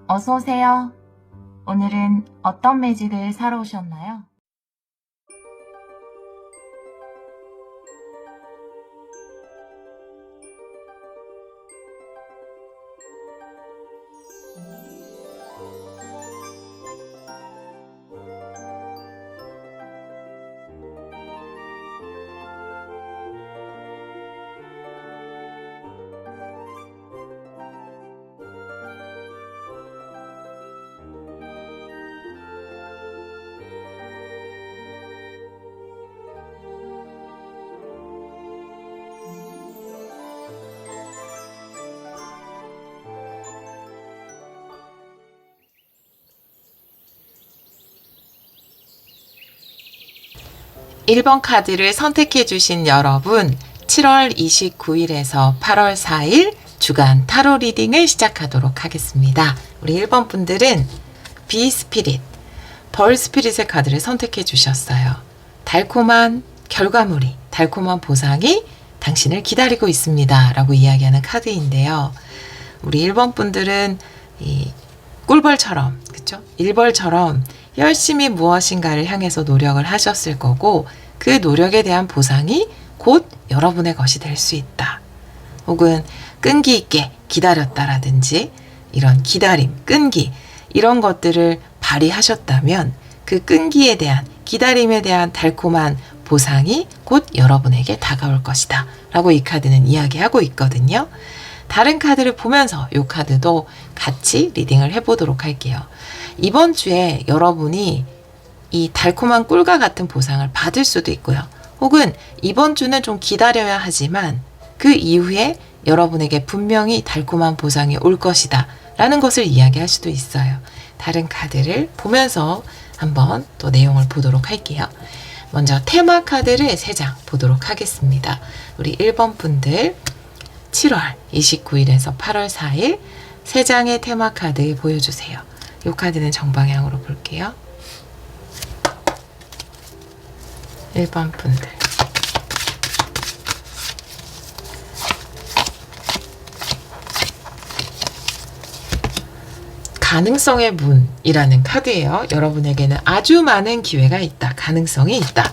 어서 오세요. 오늘은 어떤 매직을 사러 오셨나요? (1번) 카드를 선택해 주신 여러분, 7월 29일에서 8월 4일 주간 타로 리딩을 시작하도록 하겠습니다. 우리 1번 분들은 비스피릿, 벌 스피릿의 카드를 선택해 주셨어요. 달콤한 결과물이, 달콤한 보상이 당신을 기다리고 있습니다 라고 이야기하는 카드인데요. 우리 1번 분들은 이 꿀벌처럼, 그쵸? 1벌처럼 열심히 무엇인가를 향해서 노력을 하셨을 거고, 그 노력에 대한 보상이 곧 여러분의 것이 될 수 있다. 혹은 끈기 있게 기다렸다라든지 이런 기다림, 끈기 이런 것들을 발휘하셨다면 그 끈기에 대한, 기다림에 대한 달콤한 보상이 곧 여러분에게 다가올 것이다 라고 이 카드는 이야기하고 있거든요. 다른 카드를 보면서 이 카드도 같이 리딩을 해보도록 할게요. 이번 주에 여러분이 이 달콤한 꿀과 같은 보상을 받을 수도 있고요. 혹은 이번 주는 좀 기다려야 하지만 그 이후에 여러분에게 분명히 달콤한 보상이 올 것이다 라는 것을 이야기할 수도 있어요. 다른 카드를 보면서 한번 또 내용을 보도록 할게요. 먼저 테마 카드를 3장 보도록 하겠습니다. 우리 1번 분들 7월 29일에서 8월 4일 3장의 테마 카드 보여주세요. 이 카드는 정방향으로 볼게요. 1번 분들 가능성의 문이라는 카드예요. 여러분에게는 아주 많은 기회가 있다. 가능성이 있다.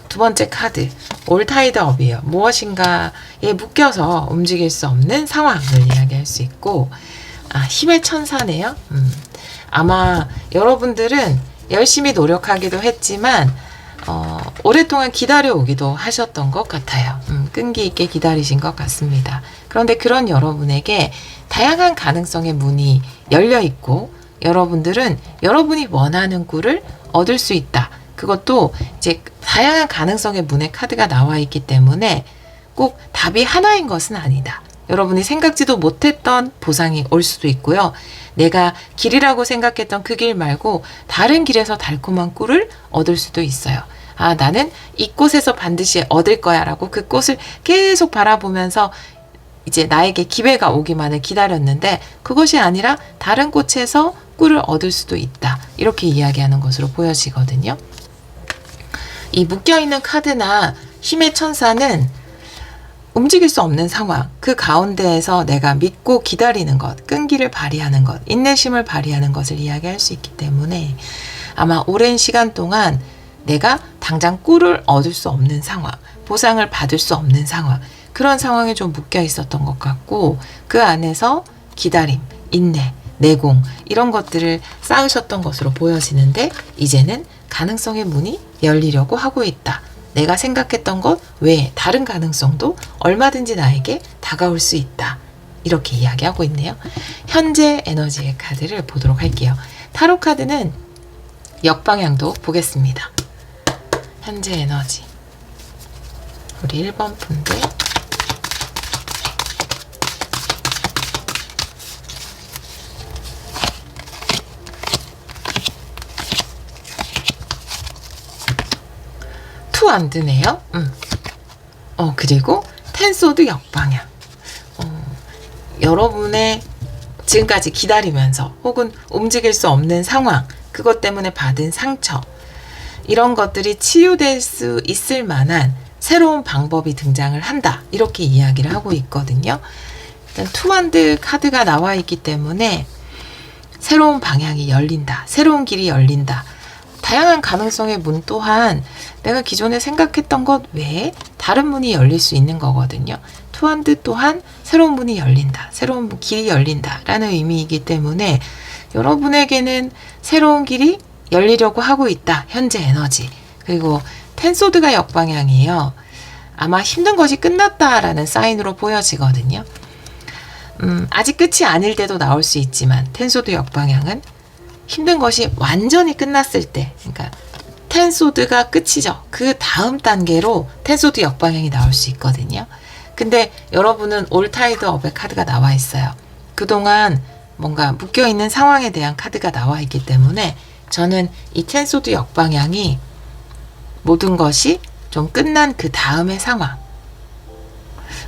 두 번째 카드 올타이드 업이에요. 무엇인가에 묶여서 움직일 수 없는 상황을 이야기할 수 있고, 힘의 천사네요. 아마 여러분들은 열심히 노력하기도 했지만 오랫동안 기다려오기도 하셨던 것 같아요. 끈기 있게 기다리신 것 같습니다. 그런데 그런 여러분에게 다양한 가능성의 문이 열려 있고, 여러분들은 여러분이 원하는 꿀을 얻을 수 있다. 그것도 이제 다양한 가능성의 문의 카드가 나와 있기 때문에 꼭 답이 하나인 것은 아니다. 여러분이 생각지도 못했던 보상이 올 수도 있고요. 내가 길이라고 생각했던 그 길 말고 다른 길에서 달콤한 꿀을 얻을 수도 있어요. 나는 이곳에서 반드시 얻을 거야 라고 그 꽃을 계속 바라보면서 이제 나에게 기회가 오기만을 기다렸는데 그것이 아니라 다른 꽃에서 꿀을 얻을 수도 있다. 이렇게 이야기하는 것으로 보여지거든요. 이 묶여있는 카드나 힘의 천사는 움직일 수 없는 상황, 그 가운데에서 내가 믿고 기다리는 것, 끈기를 발휘하는 것, 인내심을 발휘하는 것을 이야기할 수 있기 때문에 아마 오랜 시간 동안 내가 당장 꿀을 얻을 수 없는 상황, 보상을 받을 수 없는 상황, 그런 상황에 좀 묶여 있었던 것 같고, 그 안에서 기다림, 인내, 내공 이런 것들을 쌓으셨던 것으로 보여지는데, 이제는 가능성의 문이 열리려고 하고 있다. 내가 생각했던 것 외에 다른 가능성도 얼마든지 나에게 다가올 수 있다. 이렇게 이야기하고 있네요. 현재 에너지의 카드를 보도록 할게요. 타로 카드는 역방향도 보겠습니다. 현재 에너지. 우리 1번 분들 투 안 드네요. 그리고 텐소드 역방향. 여러분의 지금까지 기다리면서 혹은 움직일 수 없는 상황, 그것 때문에 받은 상처, 이런 것들이 치유될 수 있을 만한 새로운 방법이 등장을 한다. 이렇게 이야기를 하고 있거든요. 일단 투만드 카드가 나와 있기 때문에 새로운 방향이 열린다. 새로운 길이 열린다. 다양한 가능성의 문 또한 내가 기존에 생각했던 것 외에 다른 문이 열릴 수 있는 거거든요. 투한드 또한 새로운 문이 열린다. 새로운 길이 열린다. 라는 의미이기 때문에 여러분에게는 새로운 길이 열리려고 하고 있다. 현재 에너지. 그리고 텐소드가 역방향이에요. 아마 힘든 것이 끝났다라는 사인으로 보여지거든요. 아직 끝이 아닐 때도 나올 수 있지만 텐소드 역방향은 힘든 것이 완전히 끝났을 때, 그러니까 텐소드가 끝이죠. 그 다음 단계로 텐소드 역방향이 나올 수 있거든요. 근데 여러분은 올타이드 업의 카드가 나와 있어요. 그동안 뭔가 묶여있는 상황에 대한 카드가 나와 있기 때문에 저는 이 텐소드 역방향이 모든 것이 좀 끝난 그 다음의 상황,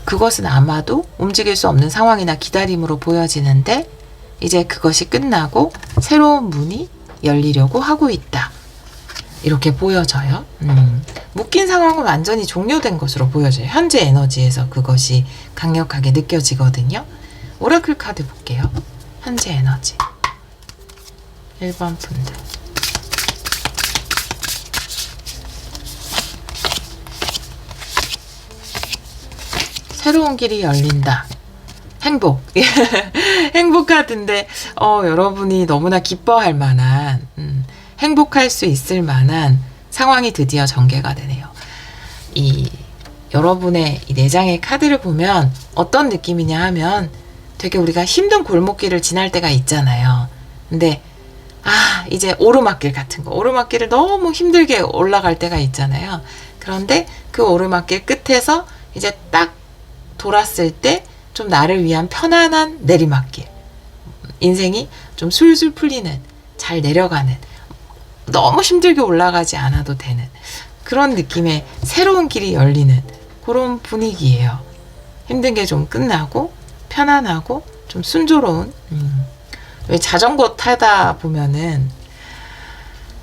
그것은 아마도 움직일 수 없는 상황이나 기다림으로 보여지는데 이제 그것이 끝나고 새로운 문이 열리려고 하고 있다. 이렇게 보여져요. 묶인 상황은 완전히 종료된 것으로 보여져요. 현재 에너지에서 그것이 강력하게 느껴지거든요. 오라클 카드 볼게요. 현재 에너지 1번 분들. 새로운 길이 열린다. 행복. 행복 카드인데 여러분이 너무나 기뻐할 만한 행복할 수 있을 만한 상황이 드디어 전개가 되네요. 여러분의 이 4장의 카드를 보면 어떤 느낌이냐 하면 되게 우리가 힘든 골목길을 지날 때가 있잖아요. 근데 이제 오르막길 같은 거, 오르막길을 너무 힘들게 올라갈 때가 있잖아요. 그런데 그 오르막길 끝에서 이제 딱 돌았을 때 좀 나를 위한 편안한 내리막길, 인생이 좀 술술 풀리는, 잘 내려가는, 너무 힘들게 올라가지 않아도 되는 그런 느낌의 새로운 길이 열리는 그런 분위기예요. 힘든 게 좀 끝나고 편안하고 좀 순조로운. 왜 자전거 타다 보면은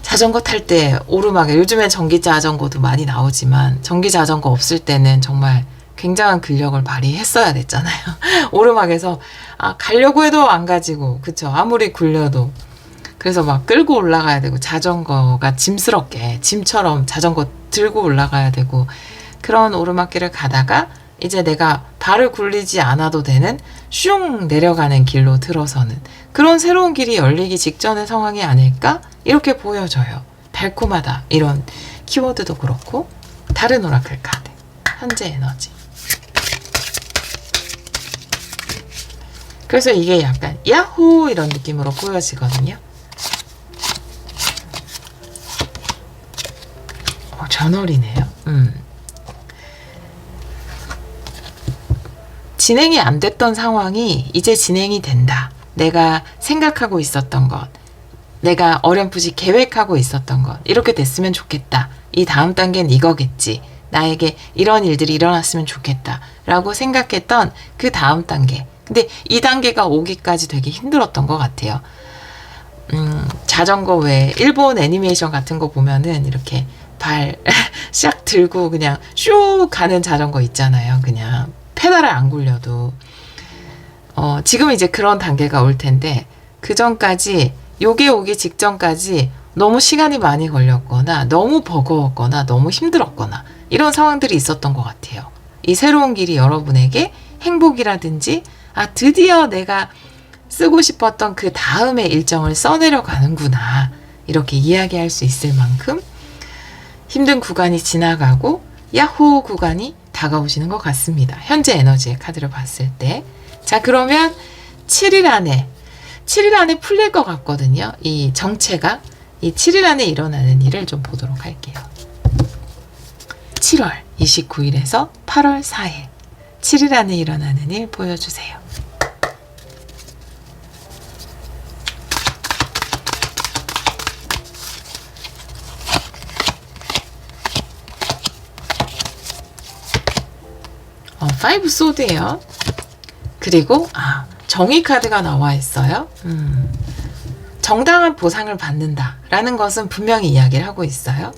자전거 탈 때 오르막에, 요즘엔 전기 자전거도 많이 나오지만 전기 자전거 없을 때는 정말 굉장한 근력을 발휘했어야 됐잖아요. 오르막에서 가려고 해도 안 가지고, 그쵸? 아무리 굴려도. 그래서 막 끌고 올라가야 되고, 자전거가 짐스럽게 짐처럼 자전거 들고 올라가야 되고, 그런 오르막길을 가다가 이제 내가 발을 굴리지 않아도 되는 슝 내려가는 길로 들어서는 그런 새로운 길이 열리기 직전의 상황이 아닐까? 이렇게 보여져요. 달콤하다, 이런 키워드도 그렇고. 다른 오라클 카드 현재 에너지. 그래서 이게 약간 야호 이런 느낌으로 보여지거든요. 저널이네요. 진행이 안 됐던 상황이 이제 진행이 된다. 내가 생각하고 있었던 것, 내가 어렴풋이 계획하고 있었던 것, 이렇게 됐으면 좋겠다. 이 다음 단계는 이거겠지. 나에게 이런 일들이 일어났으면 좋겠다. 라고 생각했던 그 다음 단계. 근데 이 단계가 오기까지 되게 힘들었던 것 같아요. 자전거 외에 일본 애니메이션 같은 거 보면은 이렇게 발 샥 들고 그냥 슉 가는 자전거 있잖아요. 그냥 페달을 안 굴려도. 지금 이제 그런 단계가 올 텐데, 그 전까지, 요게 오기 직전까지 너무 시간이 많이 걸렸거나 너무 버거웠거나 너무 힘들었거나 이런 상황들이 있었던 것 같아요. 이 새로운 길이 여러분에게 행복이라든지 드디어 내가 쓰고 싶었던 그 다음의 일정을 써내려 가는구나, 이렇게 이야기할 수 있을 만큼 힘든 구간이 지나가고 야호 구간이 다가오시는 것 같습니다. 현재 에너지의 카드를 봤을 때. 자, 그러면 7일 안에 풀릴 것 같거든요. 이 정체가. 이 7일 안에 일어나는 일을 좀 보도록 할게요. 7월 29일에서 8월 4일 7일 안에 일어나는 일 보여주세요. 파이브 소드예요. 그리고 정의 카드가 나와 있어요. 정당한 보상을 받는다라는 것은 분명히 이야기를 하고 있어요.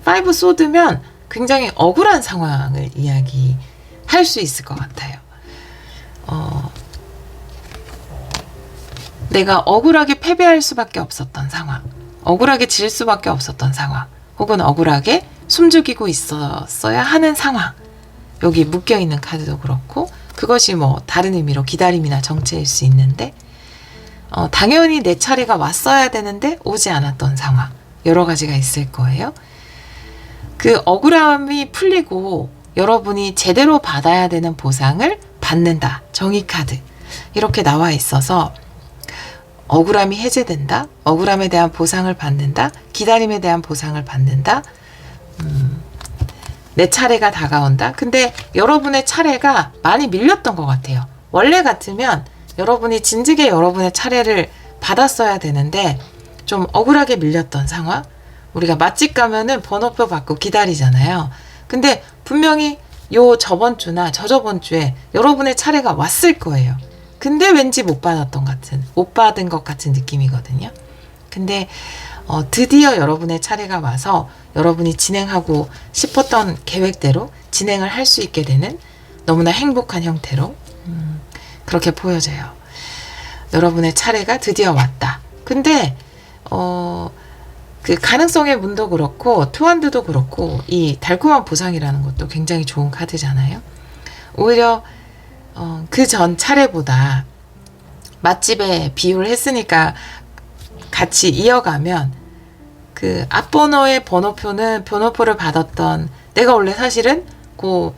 파이브 소드면 굉장히 억울한 상황을 이야기할 수 있을 것 같아요. 내가 억울하게 패배할 수밖에 없었던 상황, 억울하게 질 수밖에 없었던 상황, 혹은 억울하게 숨죽이고 있었어야 하는 상황, 여기 묶여있는 카드도 그렇고, 그것이 뭐 다른 의미로 기다림이나 정체일 수 있는데, 당연히 내 차례가 왔어야 되는데 오지 않았던 상황, 여러 가지가 있을 거예요. 그 억울함이 풀리고 여러분이 제대로 받아야 되는 보상을 받는다. 정의 카드. 이렇게 나와 있어서 억울함이 해제된다. 억울함에 대한 보상을 받는다. 기다림에 대한 보상을 받는다. 내 차례가 다가온다. 근데 여러분의 차례가 많이 밀렸던 것 같아요. 원래 같으면 여러분이 진즉에 여러분의 차례를 받았어야 되는데 좀 억울하게 밀렸던 상황. 우리가 맛집 가면은 번호표 받고 기다리잖아요. 근데 분명히 저번 주나 저저번 주에 여러분의 차례가 왔을 거예요. 근데 왠지 못 받은 것 같은 느낌이거든요. 근데 드디어 여러분의 차례가 와서 여러분이 진행하고 싶었던 계획대로 진행을 할 수 있게 되는 너무나 행복한 형태로 그렇게 보여져요. 여러분의 차례가 드디어 왔다. 근데 그 가능성의 문도 그렇고 투한드도 그렇고 이 달콤한 보상이라는 것도 굉장히 좋은 카드잖아요. 오히려 그 전 차례보다 맛집에 비유를 했으니까 같이 이어가면 그 앞번호의 번호표를 받았던 내가 원래 사실은 그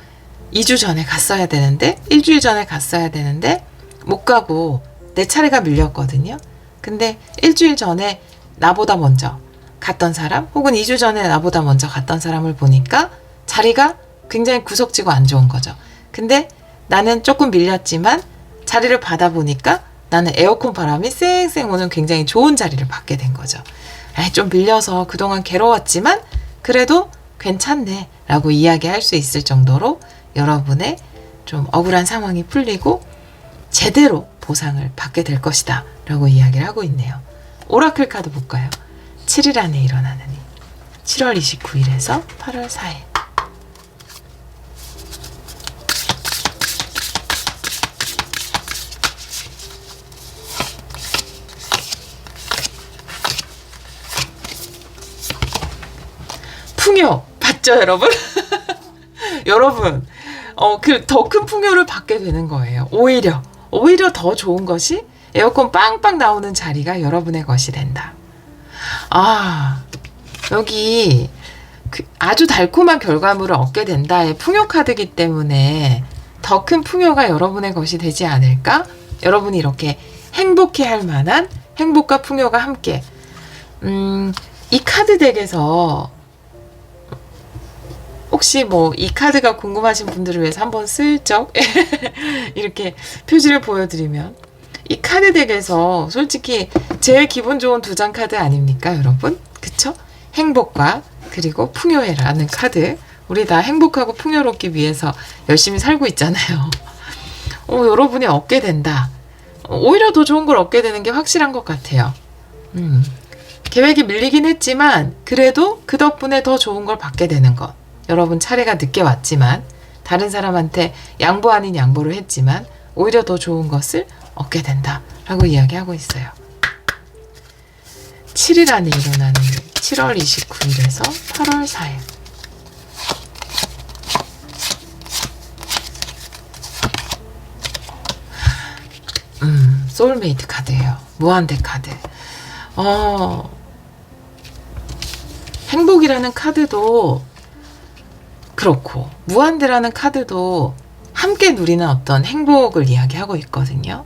2주 전에 갔어야 되는데 일주일 전에 갔어야 되는데 못 가고 내 차례가 밀렸거든요. 근데 일주일 전에 나보다 먼저 갔던 사람 혹은 2주 전에 나보다 먼저 갔던 사람을 보니까 자리가 굉장히 구석지고 안 좋은 거죠. 근데 나는 조금 밀렸지만 자리를 받아보니까 나는 에어컨 바람이 쌩쌩 오는 굉장히 좋은 자리를 받게 된 거죠. 좀 밀려서 그동안 괴로웠지만 그래도 괜찮네 라고 이야기할 수 있을 정도로 여러분의 좀 억울한 상황이 풀리고 제대로 보상을 받게 될 것이다 라고 이야기를 하고 있네요. 오라클 카드 볼까요? 7일 안에 일어나는 일. 7월 29일에서 8월 4일. 풍요 봤죠, 여러분? 여러분, 그 더 큰 풍요를 받게 되는 거예요. 오히려 더 좋은 것이 에어컨 빵빵 나오는 자리가 여러분의 것이 된다. 여기 아주 달콤한 결과물을 얻게 된다의 풍요 카드이기 때문에 더 큰 풍요가 여러분의 것이 되지 않을까? 여러분이 이렇게 행복해할 만한 행복과 풍요가 함께. 이 카드 덱에서 혹시 뭐 이 카드가 궁금하신 분들을 위해서 한번 슬쩍 이렇게 표지를 보여드리면 이 카드 덱에서 솔직히 제일 기분 좋은 두 장 카드 아닙니까, 여러분? 그쵸? 행복과 그리고 풍요해라는 카드. 우리 다 행복하고 풍요롭기 위해서 열심히 살고 있잖아요. 여러분이 얻게 된다. 오히려 더 좋은 걸 얻게 되는 게 확실한 것 같아요. 계획이 밀리긴 했지만 그래도 그 덕분에 더 좋은 걸 받게 되는 것. 여러분 차례가 늦게 왔지만 다른 사람한테 양보 아닌 양보를 했지만 오히려 더 좋은 것을 얻게 된다 라고 이야기하고 있어요. 7일 안에 일어나는 일. 7월 29일에서 8월 4일. 소울메이트 카드예요. 무한대 카드. 행복이라는 카드도 그렇고 무한대라는 카드도 함께 누리는 어떤 행복을 이야기하고 있거든요.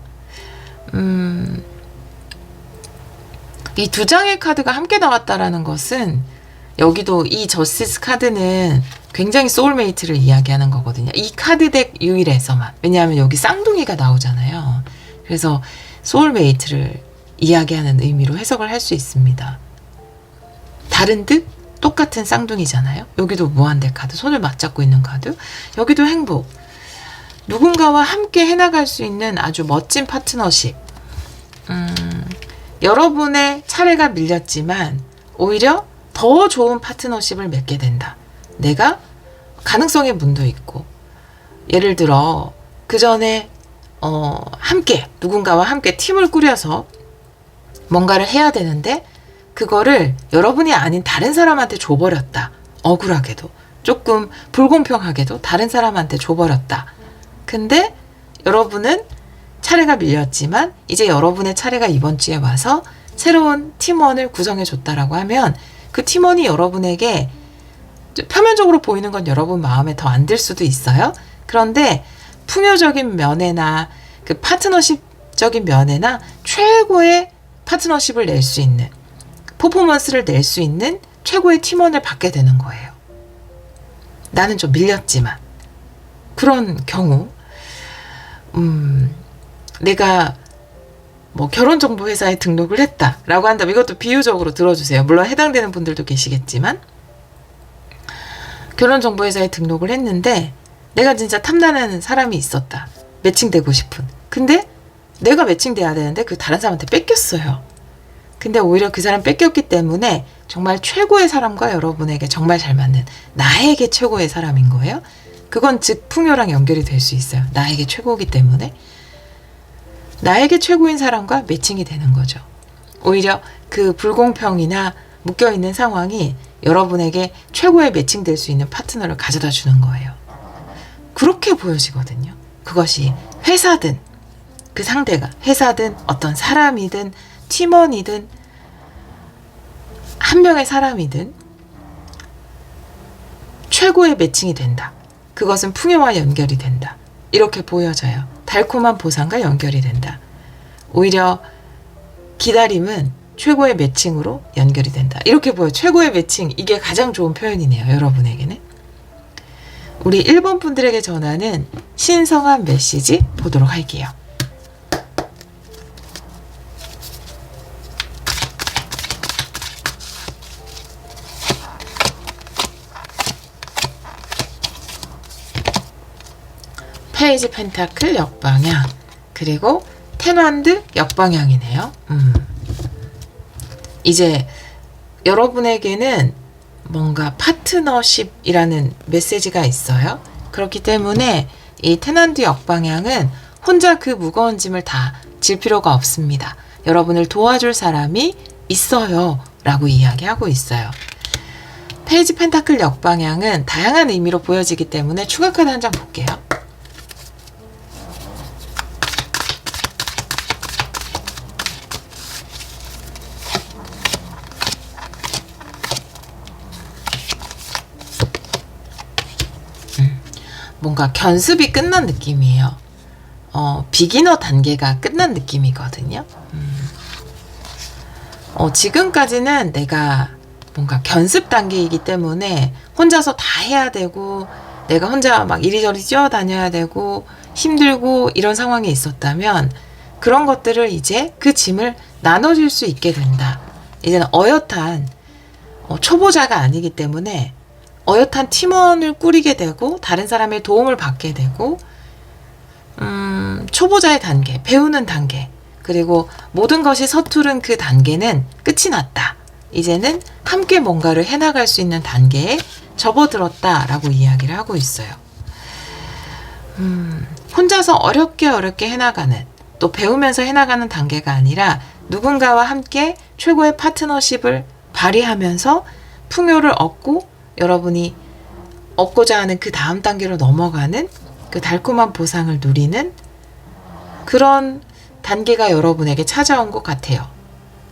이 두 장의 카드가 함께 나왔다라는 것은 여기도 이 저스티스 카드는 굉장히 소울메이트를 이야기하는 거거든요. 이 카드 덱 유일에서만. 왜냐하면 여기 쌍둥이가 나오잖아요. 그래서 소울메이트를 이야기하는 의미로 해석을 할 수 있습니다. 다른 듯 똑같은 쌍둥이잖아요. 여기도 무한대 카드, 손을 맞잡고 있는 카드. 여기도 행복. 누군가와 함께 해나갈 수 있는 아주 멋진 파트너십. 여러분의 차례가 밀렸지만 오히려 더 좋은 파트너십을 맺게 된다. 내가 가능성의 문도 있고, 예를 들어 그 전에 함께 누군가와 함께 팀을 꾸려서 뭔가를 해야 되는데 그거를 여러분이 아닌 다른 사람한테 줘버렸다. 억울하게도. 조금 불공평하게도 다른 사람한테 줘버렸다. 근데 여러분은 차례가 밀렸지만 이제 여러분의 차례가 이번 주에 와서 새로운 팀원을 구성해 줬다라고 하면 그 팀원이 여러분에게 표면적으로 보이는 건 여러분 마음에 더 안 들 수도 있어요. 그런데 풍요적인 면에나 그 파트너십적인 면에나 최고의 파트너십을 낼 수 있는, 퍼포먼스를 낼 수 있는 최고의 팀원을 받게 되는 거예요. 나는 좀 밀렸지만. 그런 경우 내가 뭐 결혼정보회사에 등록을 했다라고 한다면 이것도 비유적으로 들어주세요. 물론 해당되는 분들도 계시겠지만 결혼정보회사에 등록을 했는데 내가 진짜 탐나는 사람이 있었다. 매칭되고 싶은. 근데 내가 매칭돼야 되는데 그 다른 사람한테 뺏겼어요. 근데 오히려 그 사람 뺏겼기 때문에 정말 최고의 사람과 여러분에게 정말 잘 맞는 나에게 최고의 사람인 거예요. 그건 즉 풍요랑 연결이 될 수 있어요. 나에게 최고이기 때문에. 나에게 최고인 사람과 매칭이 되는 거죠. 오히려 그 불공평이나 묶여있는 상황이 여러분에게 최고의 매칭될 수 있는 파트너를 가져다 주는 거예요. 그렇게 보여지거든요. 그것이 회사든 그 상대가 회사든 어떤 사람이든 팀원이든 한 명의 사람이든 최고의 매칭이 된다. 그것은 풍요와 연결이 된다. 이렇게 보여져요. 달콤한 보상과 연결이 된다. 오히려 기다림은 최고의 매칭으로 연결이 된다. 이렇게 보여. 최고의 매칭. 이게 가장 좋은 표현이네요. 여러분에게는. 우리 1번 분들에게 전하는 신성한 메시지 보도록 할게요. 페이지 펜타클 역방향, 그리고 텐완드 역방향이네요. 이제 여러분에게는 뭔가 파트너십이라는 메시지가 있어요. 그렇기 때문에 이 텐완드 역방향은 혼자 그 무거운 짐을 다 질 필요가 없습니다. 여러분을 도와줄 사람이 있어요 라고 이야기하고 있어요. 페이지 펜타클 역방향은 다양한 의미로 보여지기 때문에 추가 카드 한 장 볼게요. 뭔가 견습이 끝난 느낌이에요. 비기너 단계가 끝난 느낌이거든요. 지금까지는 내가 뭔가 견습 단계이기 때문에 혼자서 다 해야 되고 내가 혼자 막 이리저리 뛰어다녀야 되고 힘들고 이런 상황이 있었다면 그런 것들을 이제 그 짐을 나눠줄 수 있게 된다. 이제는 어엿한 초보자가 아니기 때문에 어엿한 팀원을 꾸리게 되고 다른 사람의 도움을 받게 되고 초보자의 단계, 배우는 단계, 그리고 모든 것이 서투른 그 단계는 끝이 났다. 이제는 함께 뭔가를 해나갈 수 있는 단계에 접어들었다라고 이야기를 하고 있어요. 혼자서 어렵게 해나가는, 또 배우면서 해나가는 단계가 아니라 누군가와 함께 최고의 파트너십을 발휘하면서 풍요를 얻고 여러분이 얻고자 하는 그 다음 단계로 넘어가는 그 달콤한 보상을 누리는 그런 단계가 여러분에게 찾아온 것 같아요.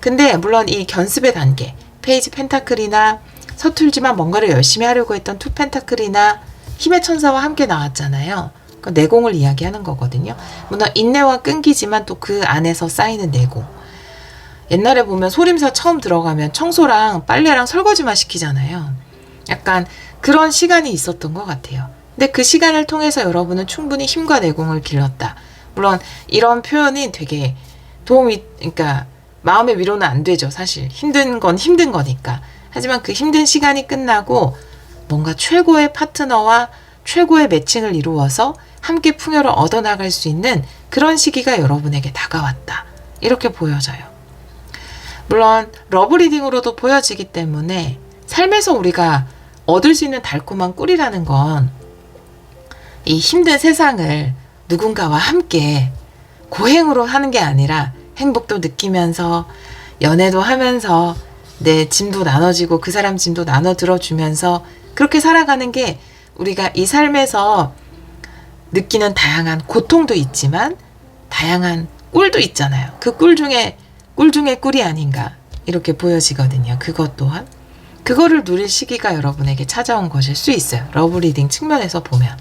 근데 물론 이 견습의 단계, 페이지 펜타클이나 서툴지만 뭔가를 열심히 하려고 했던 투 펜타클이나 힘의 천사와 함께 나왔잖아요. 그 내공을 이야기하는 거거든요. 물론 인내와 끈기지만 또 그 안에서 쌓이는 내공. 옛날에 보면 소림사 처음 들어가면 청소랑 빨래랑 설거지만 시키잖아요. 약간 그런 시간이 있었던 것 같아요. 근데 그 시간을 통해서 여러분은 충분히 힘과 내공을 길렀다. 물론 이런 표현이 되게 그러니까 마음의 위로는 안 되죠. 사실 힘든 건 힘든 거니까. 하지만 그 힘든 시간이 끝나고 뭔가 최고의 파트너와 최고의 매칭을 이루어서 함께 풍요를 얻어나갈 수 있는 그런 시기가 여러분에게 다가왔다. 이렇게 보여져요. 물론 러브 리딩으로도 보여지기 때문에 삶에서 우리가 얻을 수 있는 달콤한 꿀이라는 건 이 힘든 세상을 누군가와 함께 고행으로 하는 게 아니라 행복도 느끼면서 연애도 하면서 내 짐도 나눠지고 그 사람 짐도 나눠 들어주면서 그렇게 살아가는 게 우리가 이 삶에서 느끼는 다양한 고통도 있지만 다양한 꿀도 있잖아요. 그 꿀 중에 꿀이 아닌가 이렇게 보여지거든요. 그것 또한 그거를 누릴 시기가 여러분에게 찾아온 것일 수 있어요. 러브리딩 측면에서 보면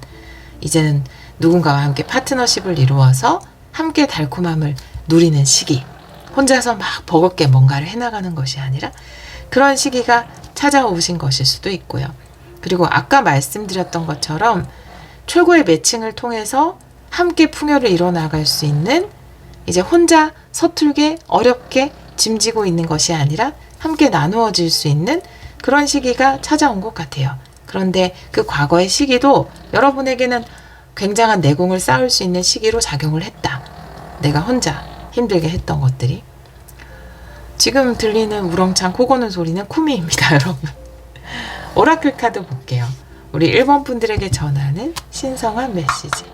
이제는 누군가와 함께 파트너십을 이루어서 함께 달콤함을 누리는 시기, 혼자서 막 버겁게 뭔가를 해나가는 것이 아니라 그런 시기가 찾아오신 것일 수도 있고요. 그리고 아까 말씀드렸던 것처럼 최고의 매칭을 통해서 함께 풍요를 이뤄나갈 수 있는 이제 혼자 서툴게 어렵게 짐지고 있는 것이 아니라 함께 나누어질 수 있는 그런 시기가 찾아온 것 같아요. 그런데 그 과거의 시기도 여러분에게는 굉장한 내공을 쌓을 수 있는 시기로 작용을 했다. 내가 혼자 힘들게 했던 것들이. 지금 들리는 우렁찬 코 고는 소리는 쿠미입니다, 여러분. 오라클 카드 볼게요. 우리 1번 분들에게 전하는 신성한 메시지.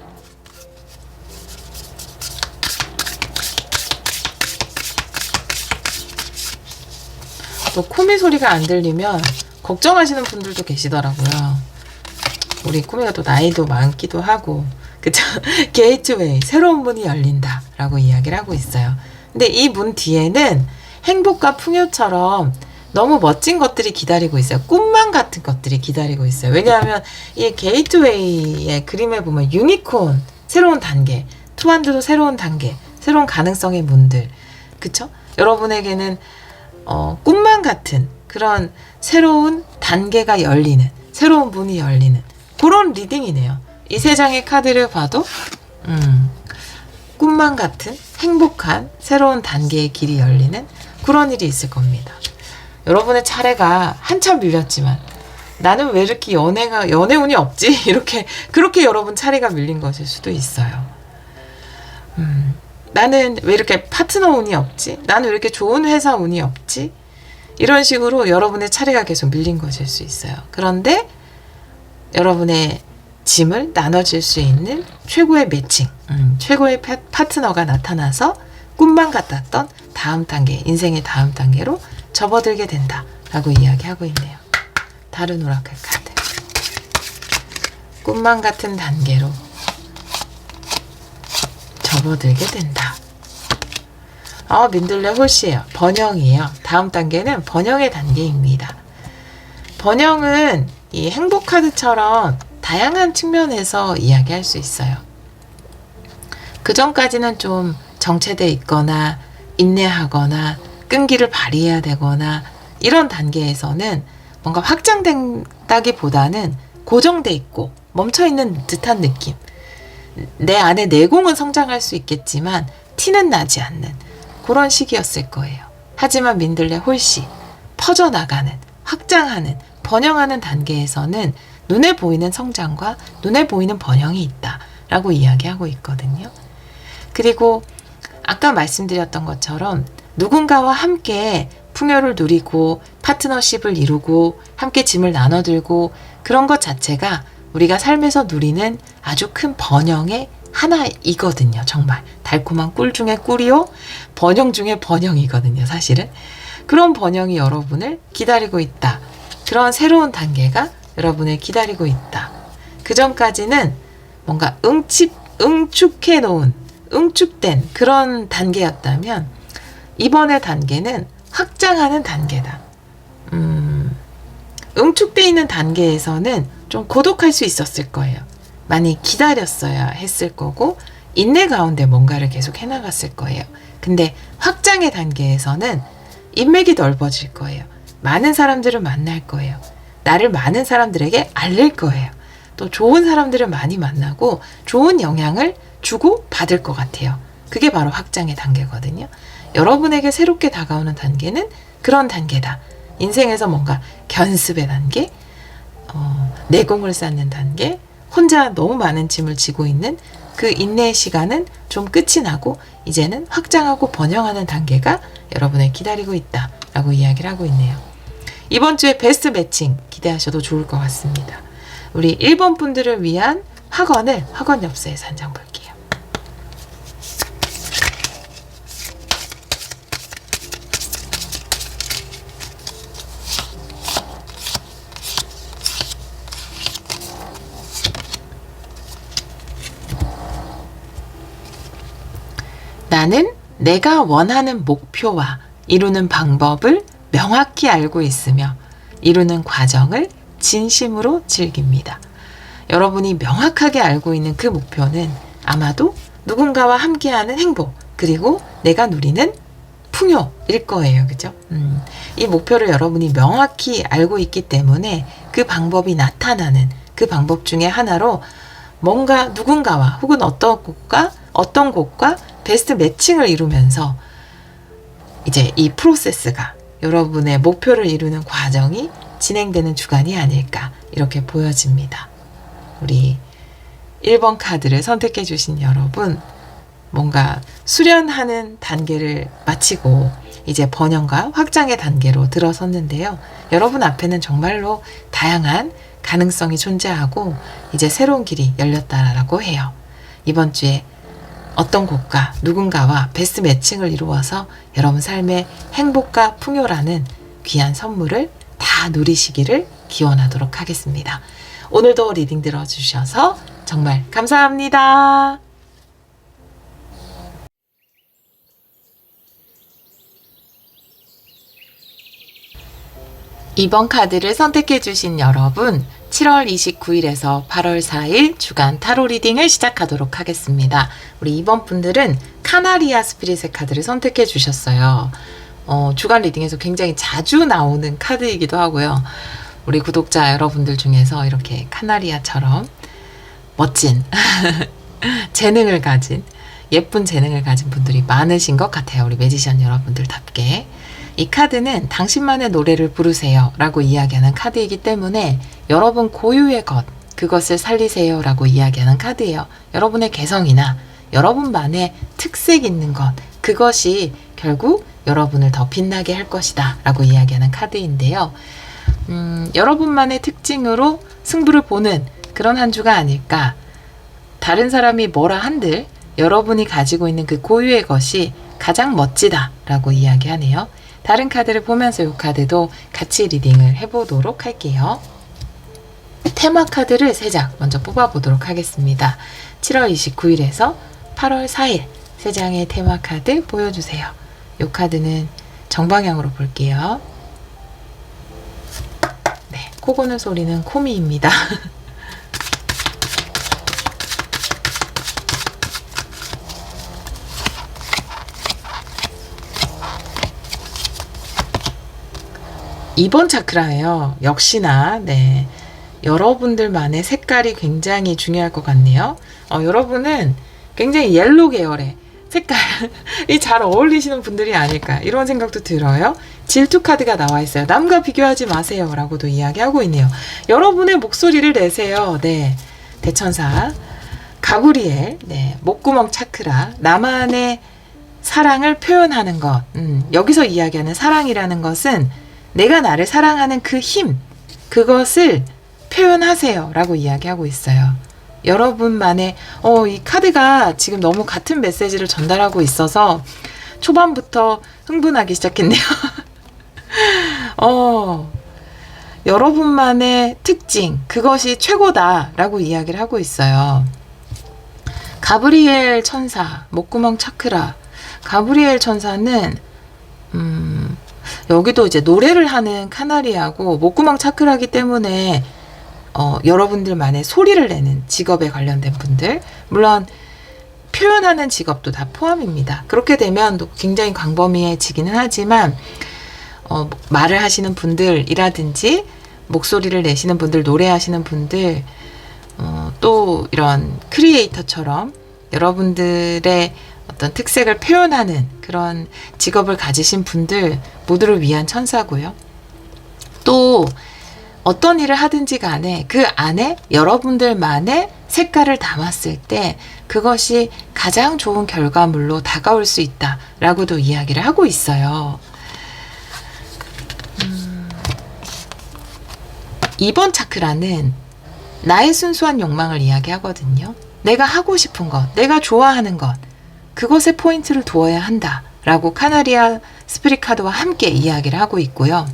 또 쿠미 소리가 안 들리면 걱정하시는 분들도 계시더라고요. 우리 쿠미가 또 나이도 많기도 하고 그쵸? 게이트웨이, 새로운 문이 열린다 라고 이야기를 하고 있어요. 근데 이 문 뒤에는 행복과 풍요처럼 너무 멋진 것들이 기다리고 있어요. 꿈만 같은 것들이 기다리고 있어요. 왜냐하면 이 게이트웨이의 그림에 보면 유니콘, 새로운 단계, 투한드도 새로운 단계, 새로운 가능성의 문들, 그쵸? 여러분에게는 꿈만 같은 그런 새로운 단계가 열리는, 새로운 문이 열리는 그런 리딩이네요. 이 세 장의 카드를 봐도 꿈만 같은 행복한 새로운 단계의 길이 열리는 그런 일이 있을 겁니다. 여러분의 차례가 한참 밀렸지만 나는 왜 이렇게 연애 운이 없지? 그렇게 여러분 차례가 밀린 것일 수도 있어요. 나는 왜 이렇게 파트너 운이 없지? 나는 왜 이렇게 좋은 회사 운이 없지? 이런 식으로 여러분의 차례가 계속 밀린 것일 수 있어요. 그런데 여러분의 짐을 나눠줄 수 있는 최고의 매칭, 최고의 파트너가 나타나서 꿈만 같았던 다음 단계, 인생의 다음 단계로 접어들게 된다라고 이야기하고 있네요. 다른 오라클 카드. 꿈만 같은 단계로 접어들게 된다. 민들레 홀씨예요. 번영이에요. 다음 단계는 번영의 단계입니다. 번영은 이 행복 카드처럼 다양한 측면에서 이야기할 수 있어요. 그 전까지는 좀 정체돼 있거나 인내하거나 끈기를 발휘해야 되거나 이런 단계에서는 뭔가 확장된다기보다는 고정돼 있고 멈춰있는 듯한 느낌. 내 안에 내공은 성장할 수 있겠지만 티는 나지 않는 그런 시기였을 거예요. 하지만 민들레 홀씨 퍼져나가는, 확장하는, 번영하는 단계에서는 눈에 보이는 성장과 눈에 보이는 번영이 있다라고 이야기하고 있거든요. 그리고 아까 말씀드렸던 것처럼 누군가와 함께 풍요를 누리고 파트너십을 이루고 함께 짐을 나눠들고 그런 것 자체가 우리가 삶에서 누리는 아주 큰 번영의 하나이거든요. 정말 달콤한 꿀 중에 꿀이요, 번영 중에 번영이거든요. 사실은 그런 번영이 여러분을 기다리고 있다. 그런 새로운 단계가 여러분을 기다리고 있다. 그 전까지는 뭔가 응축해 놓은, 응축된 그런 단계였다면 이번의 단계는 확장하는 단계다. 응축돼 있는 단계에서는 좀 고독할 수 있었을 거예요. 많이 기다렸어야 했을 거고 인내 가운데 뭔가를 계속 해나갔을 거예요. 근데 확장의 단계에서는 인맥이 넓어질 거예요. 많은 사람들을 만날 거예요. 나를 많은 사람들에게 알릴 거예요. 또 좋은 사람들을 많이 만나고 좋은 영향을 주고 받을 것 같아요. 그게 바로 확장의 단계거든요. 여러분에게 새롭게 다가오는 단계는 그런 단계다. 인생에서 뭔가 견습의 단계, 내공을 쌓는 단계, 혼자 너무 많은 짐을 지고 있는 그 인내의 시간은 좀 끝이 나고 이제는 확장하고 번영하는 단계가 여러분을 기다리고 있다라고 이야기를 하고 있네요. 이번 주에 베스트 매칭 기대하셔도 좋을 것 같습니다. 우리 1번 분들을 위한 학원 엽서에서 한 장 볼게요. 나는 내가 원하는 목표와 이루는 방법을 명확히 알고 있으며 이루는 과정을 진심으로 즐깁니다. 여러분이 명확하게 알고 있는 그 목표는 아마도 누군가와 함께하는 행복, 그리고 내가 누리는 풍요일 거예요. 그죠? 이 목표를 여러분이 명확히 알고 있기 때문에 그 방법이 나타나는 그 방법 중에 하나로 뭔가 누군가와 혹은 어떤 곳과 베스트 매칭을 이루면서 이제 이 프로세스가 여러분의 목표를 이루는 과정이 진행되는 주간이 아닐까 이렇게 보여집니다. 우리 1번 카드를 선택해 주신 여러분, 뭔가 수련하는 단계를 마치고 이제 번영과 확장의 단계로 들어섰는데요. 여러분 앞에는 정말로 다양한 가능성이 존재하고 이제 새로운 길이 열렸다라고 해요. 이번 주에 어떤 곳과 누군가와 베스트 매칭을 이루어서 여러분 삶의 행복과 풍요라는 귀한 선물을 다 누리시기를 기원하도록 하겠습니다. 오늘도 리딩 들어주셔서 정말 감사합니다. 2번 카드를 선택해 주신 여러분, 7월 29일에서 8월 4일 주간 타로 리딩을 시작하도록 하겠습니다. 우리 2번 분들은 카나리아 스피릿의 카드를 선택해 주셨어요. 주간 리딩에서 굉장히 자주 나오는 카드이기도 하고요. 우리 구독자 여러분들 중에서 이렇게 카나리아처럼 멋진 재능을 가진, 예쁜 재능을 가진 분들이 많으신 것 같아요. 우리 매지션 여러분들답게. 이 카드는 당신만의 노래를 부르세요 라고 이야기하는 카드이기 때문에 여러분 고유의 것, 그것을 살리세요 라고 이야기하는 카드예요. 여러분의 개성이나 여러분만의 특색 있는 것, 그것이 결국 여러분을 더 빛나게 할 것이다 라고 이야기하는 카드인데요. 여러분만의 특징으로 승부를 보는 그런 한 주가 아닐까. 다른 사람이 뭐라 한들 여러분이 가지고 있는 그 고유의 것이 가장 멋지다 라고 이야기하네요. 다른 카드를 보면서 이 카드도 같이 리딩을 해보도록 할게요. 테마 카드를 3장 먼저 뽑아보도록 하겠습니다. 7월 29일에서 8월 4일 3장의 테마 카드 보여주세요. 이 카드는 정방향으로 볼게요. 네, 코 고는 소리는 코미입니다. 이번 차크라예요. 역시나 네, 여러분들만의 색깔이 굉장히 중요할 것 같네요. 여러분은 굉장히 옐로우 계열의 색깔이 잘 어울리시는 분들이 아닐까 이런 생각도 들어요. 질투 카드가 나와 있어요. 남과 비교하지 마세요 라고도 이야기하고 있네요. 여러분의 목소리를 내세요. 네, 대천사 가브리엘, 네, 목구멍 차크라, 나만의 사랑을 표현하는 것. 여기서 이야기하는 사랑이라는 것은 내가 나를 사랑하는 그 힘, 그것을 표현하세요 라고 이야기하고 있어요. 여러분만의 이 카드가 지금 너무 같은 메시지를 전달하고 있어서 초반부터 흥분하기 시작했네요. 여러분만의 특징, 그것이 최고다 라고 이야기를 하고 있어요. 가브리엘 천사, 목구멍 차크라. 가브리엘 천사는 여기도 이제 노래를 하는 카나리아고 목구멍 차크라기 때문에 여러분들만의 소리를 내는 직업에 관련된 분들, 물론 표현하는 직업도 다 포함입니다. 그렇게 되면 굉장히 광범위해지기는 하지만 말을 하시는 분들이라든지 목소리를 내시는 분들, 노래하시는 분들, 또 이런 크리에이터처럼 여러분들의 어떤 특색을 표현하는 그런 직업을 가지신 분들 모두를 위한 천사고요. 또 어떤 일을 하든지 간에 그 안에 여러분들만의 색깔을 담았을 때 그것이 가장 좋은 결과물로 다가올 수 있다라고도 이야기를 하고 있어요. 2번 차크라는 나의 순수한 욕망을 이야기하거든요. 내가 하고 싶은 것, 내가 좋아하는 것, 그것에 포인트를 두어야 한다 라고 카나리아 스피릿 카드와 함께 이야기를 하고 있고요.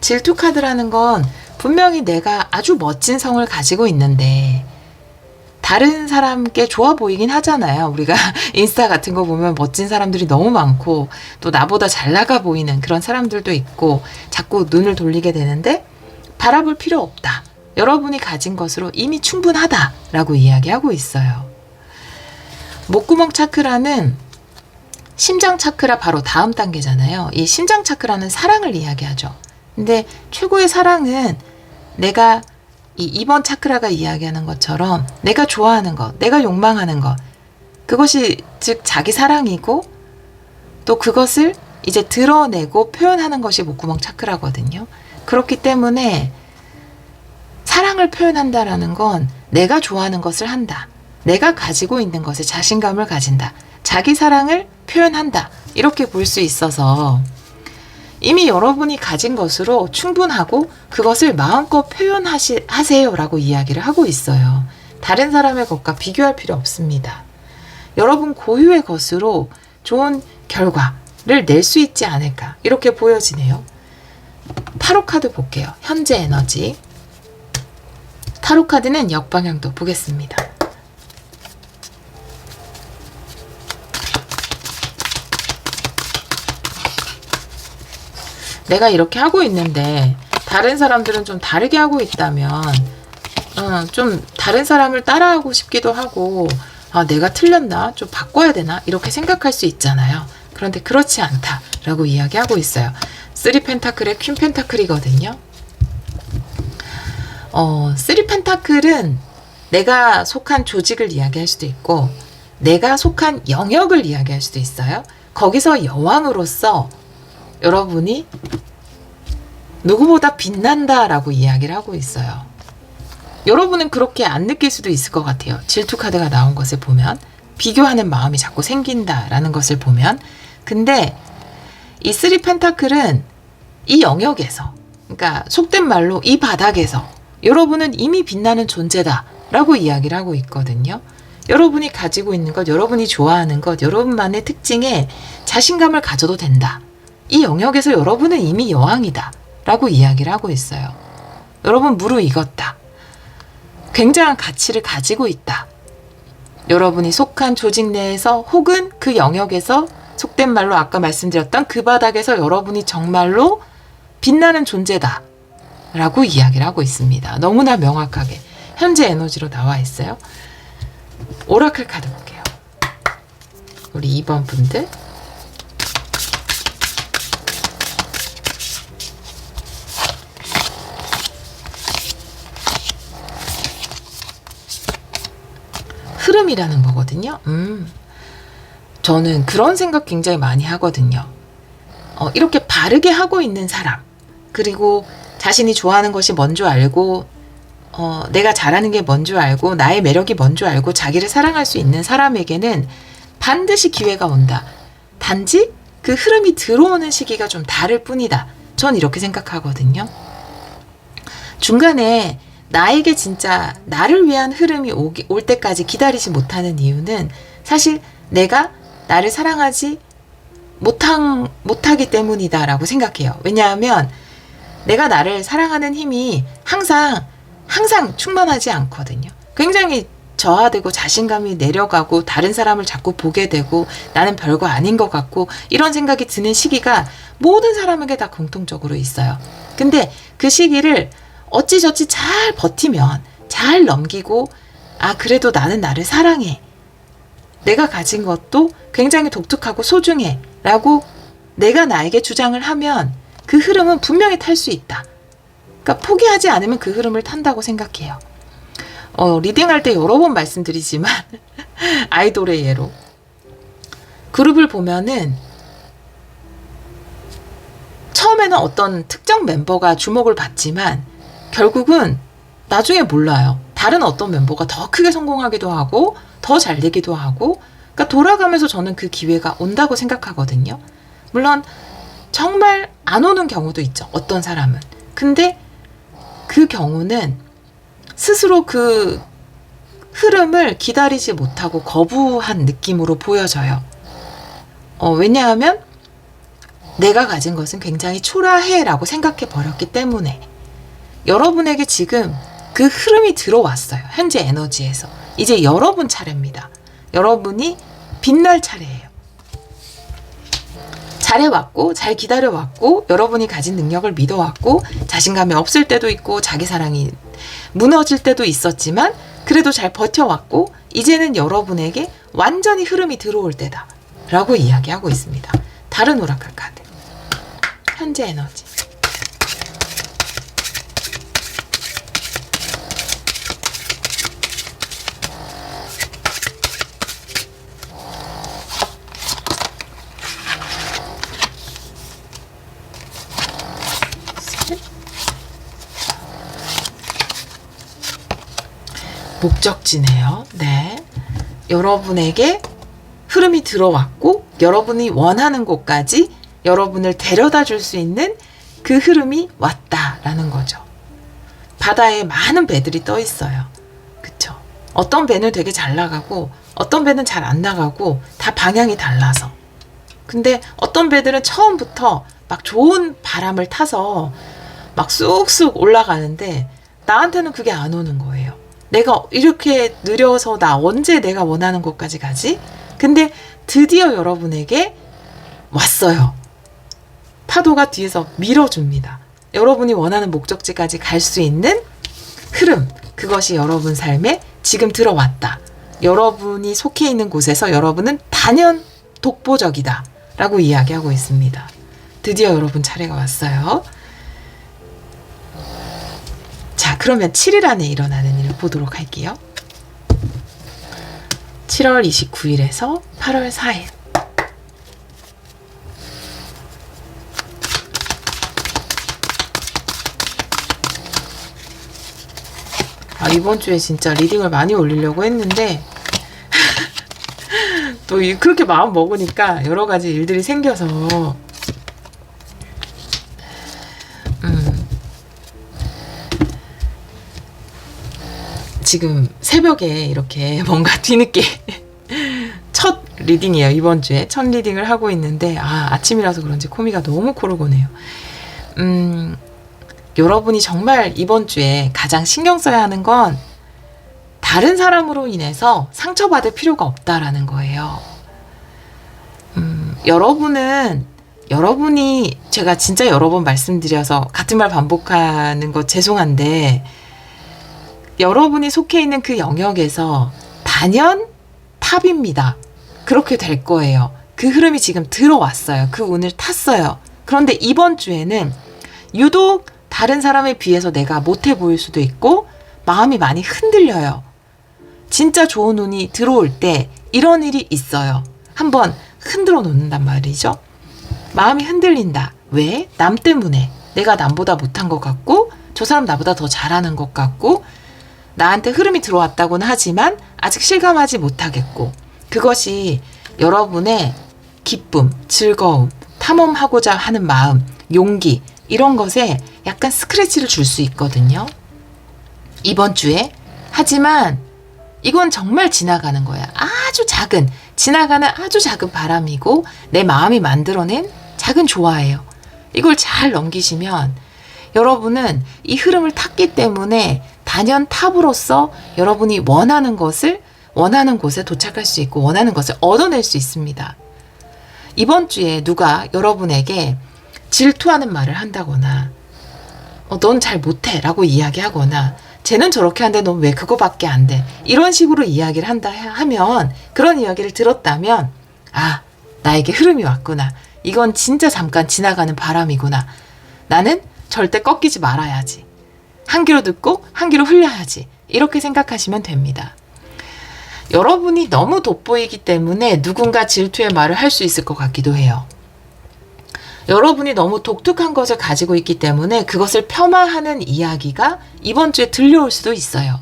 질투 카드라는 건 분명히 내가 아주 멋진 성을 가지고 있는데 다른 사람께 좋아 보이긴 하잖아요. 우리가 인스타 같은 거 보면 멋진 사람들이 너무 많고 또 나보다 잘 나가 보이는 그런 사람들도 있고 자꾸 눈을 돌리게 되는데 바라볼 필요 없다. 여러분이 가진 것으로 이미 충분하다라고 이야기하고 있어요. 목구멍 차크라는 심장 차크라 바로 다음 단계잖아요. 이 심장 차크라는 사랑을 이야기하죠. 근데 최고의 사랑은 내가 이 2번 차크라가 이야기하는 것처럼 내가 좋아하는 것, 내가 욕망하는 것, 그것이 즉 자기 사랑이고 또 그것을 이제 드러내고 표현하는 것이 목구멍 차크라거든요. 그렇기 때문에 사랑을 표현한다라는 건 내가 좋아하는 것을 한다. 내가 가지고 있는 것에 자신감을 가진다. 자기 사랑을 표현한다. 이렇게 볼 수 있어서 이미 여러분이 가진 것으로 충분하고 그것을 마음껏 표현하세요라고 이야기를 하고 있어요. 다른 사람의 것과 비교할 필요 없습니다. 여러분 고유의 것으로 좋은 결과를 낼 수 있지 않을까 이렇게 보여지네요. 타로 카드 볼게요. 현재 에너지. 타로 카드는 역방향도 보겠습니다. 내가 이렇게 하고 있는데 다른 사람들은 좀 다르게 하고 있다면 좀 다른 사람을 따라하고 싶기도 하고 내가 틀렸나? 좀 바꿔야 되나? 이렇게 생각할 수 있잖아요. 그런데 그렇지 않다라고 이야기하고 있어요. 3 펜타클의 퀸 펜타클이거든요. 3 펜타클은 내가 속한 조직을 이야기할 수도 있고 내가 속한 영역을 이야기할 수도 있어요. 거기서 여왕으로서 여러분이 누구보다 빛난다라고 이야기를 하고 있어요. 여러분은 그렇게 안 느낄 수도 있을 것 같아요. 질투 카드가 나온 것을 보면 비교하는 마음이 자꾸 생긴다라는 것을 보면 근데 이 3 펜타클은 이 영역에서 그러니까 속된 말로 이 바닥에서 여러분은 이미 빛나는 존재다라고 이야기를 하고 있거든요. 여러분이 가지고 있는 것, 여러분이 좋아하는 것, 여러분만의 특징에 자신감을 가져도 된다. 이 영역에서 여러분은 이미 여왕이다 라고 이야기를 하고 있어요. 여러분 무르익었다. 굉장한 가치를 가지고 있다. 여러분이 속한 조직 내에서 혹은 그 영역에서 속된 말로 아까 말씀드렸던 그 바닥에서 여러분이 정말로 빛나는 존재다 라고 이야기를 하고 있습니다. 너무나 명확하게 현재 에너지로 나와 있어요. 오라클 카드 볼게요. 우리 2번 분들 흐름이라는 거거든요. 저는 그런 생각 굉장히 많이 하거든요. 이렇게 바르게 하고 있는 사람, 그리고 자신이 좋아하는 것이 뭔 줄 알고, 내가 잘하는 게 뭔 줄 알고, 나의 매력이 뭔 줄 알고, 자기를 사랑할 수 있는 사람에게는 반드시 기회가 온다. 단지 그 흐름이 들어오는 시기가 좀 다를 뿐이다. 전 이렇게 생각하거든요. 중간에 나에게 진짜 나를 위한 흐름이 올 때까지 기다리지 못하는 이유는 사실 내가 나를 사랑하지 못하기 때문이다라고 생각해요. 왜냐하면 내가 나를 사랑하는 힘이 항상 충만하지 않거든요. 굉장히 저하되고 자신감이 내려가고 다른 사람을 자꾸 보게 되고 나는 별거 아닌 것 같고 이런 생각이 드는 시기가 모든 사람에게 다 공통적으로 있어요. 근데 그 시기를 어찌저찌 잘 버티면 잘 넘기고 그래도 나는 나를 사랑해. 내가 가진 것도 굉장히 독특하고 소중해 라고 내가 나에게 주장을 하면 그 흐름은 분명히 탈 수 있다. 그러니까 포기하지 않으면 그 흐름을 탄다고 생각해요. 리딩할 때 여러 번 말씀드리지만 아이돌의 예로 그룹을 보면은 처음에는 어떤 특정 멤버가 주목을 받지만 결국은 나중에 몰라요. 다른 어떤 멤버가 더 크게 성공하기도 하고 더 잘 되기도 하고 그러니까 돌아가면서 저는 그 기회가 온다고 생각하거든요. 물론 정말 안 오는 경우도 있죠. 어떤 사람은. 근데 그 경우는 스스로 그 흐름을 기다리지 못하고 거부한 느낌으로 보여져요. 왜냐하면 내가 가진 것은 굉장히 초라해라고 생각해 버렸기 때문에 여러분에게 지금 그 흐름이 들어왔어요. 현재 에너지에서. 이제 여러분 차례입니다. 여러분이 빛날 차례예요. 잘해왔고 잘 기다려왔고 여러분이 가진 능력을 믿어왔고 자신감이 없을 때도 있고 자기 사랑이 무너질 때도 있었지만 그래도 잘 버텨왔고 이제는 여러분에게 완전히 흐름이 들어올 때다 라고 이야기하고 있습니다. 다른 오라클 카드 현재 에너지 목적지네요. 네. 여러분에게 흐름이 들어왔고 여러분이 원하는 곳까지 여러분을 데려다 줄 수 있는 그 흐름이 왔다라는 거죠. 바다에 많은 배들이 떠 있어요. 그쵸? 어떤 배는 되게 잘 나가고 어떤 배는 잘 안 나가고 다 방향이 달라서. 근데 어떤 배들은 처음부터 막 좋은 바람을 타서 막 쑥쑥 올라가는데 나한테는 그게 안 오는 거예요. 내가 이렇게 느려서 나 언제 내가 원하는 곳까지 가지? 근데 드디어 여러분에게 왔어요. 파도가 뒤에서 밀어줍니다. 여러분이 원하는 목적지까지 갈 수 있는 흐름, 그것이 여러분 삶에 지금 들어왔다. 여러분이 속해 있는 곳에서 여러분은 단연 독보적이다 라고 이야기하고 있습니다. 드디어 여러분 차례가 왔어요. 자, 그러면 7일 안에 일어나는 일을 보도록 할게요. 7월 29일에서 8월 4일. 이번 주에 진짜 리딩을 많이 올리려고 했는데 또 그렇게 마음 먹으니까 여러 가지 일들이 생겨서 지금 새벽에 이렇게 뭔가 뒤늦게 첫 리딩이에요. 이번 주에 첫 리딩을 하고 있는데 아침이라서 그런지 코미가 너무 코를 고네요. 여러분이 정말 이번 주에 가장 신경 써야 하는 건 다른 사람으로 인해서 상처받을 필요가 없다라는 거예요. 여러분이 제가 진짜 여러 번 말씀드려서 같은 말 반복하는 거 죄송한데 여러분이 속해 있는 그 영역에서 단연 탑입니다. 그렇게 될 거예요. 그 흐름이 지금 들어왔어요. 그 운을 탔어요. 그런데 이번 주에는 유독 다른 사람에 비해서 내가 못해 보일 수도 있고 마음이 많이 흔들려요. 진짜 좋은 운이 들어올 때 이런 일이 있어요. 한번 흔들어 놓는단 말이죠. 마음이 흔들린다. 왜? 남 때문에. 내가 남보다 못한 것 같고 저 사람 나보다 더 잘하는 것 같고 나한테 흐름이 들어왔다고는 하지만 아직 실감하지 못하겠고 그것이 여러분의 기쁨, 즐거움, 탐험하고자 하는 마음, 용기 이런 것에 약간 스크래치를 줄 수 있거든요. 이번 주에. 하지만 이건 정말 지나가는 거야. 지나가는 아주 작은 바람이고 내 마음이 만들어낸 작은 조화예요. 이걸 잘 넘기시면 여러분은 이 흐름을 탔기 때문에 단연 탑으로서 여러분이 원하는 곳에 도착할 수 있고 원하는 것을 얻어낼 수 있습니다. 이번 주에 누가 여러분에게 질투하는 말을 한다거나 넌 잘 못해 라고 이야기하거나 쟤는 저렇게 하는데 넌 왜 그거밖에 안 돼 이런 식으로 이야기를 한다 하면 그런 이야기를 들었다면 나에게 흐름이 왔구나. 이건 진짜 잠깐 지나가는 바람이구나. 나는 절대 꺾이지 말아야지. 한 귀로 듣고 한 귀로 흘려야지. 이렇게 생각하시면 됩니다. 여러분이 너무 돋보이기 때문에 누군가 질투의 말을 할 수 있을 것 같기도 해요. 여러분이 너무 독특한 것을 가지고 있기 때문에 그것을 폄하하는 이야기가 이번 주에 들려올 수도 있어요.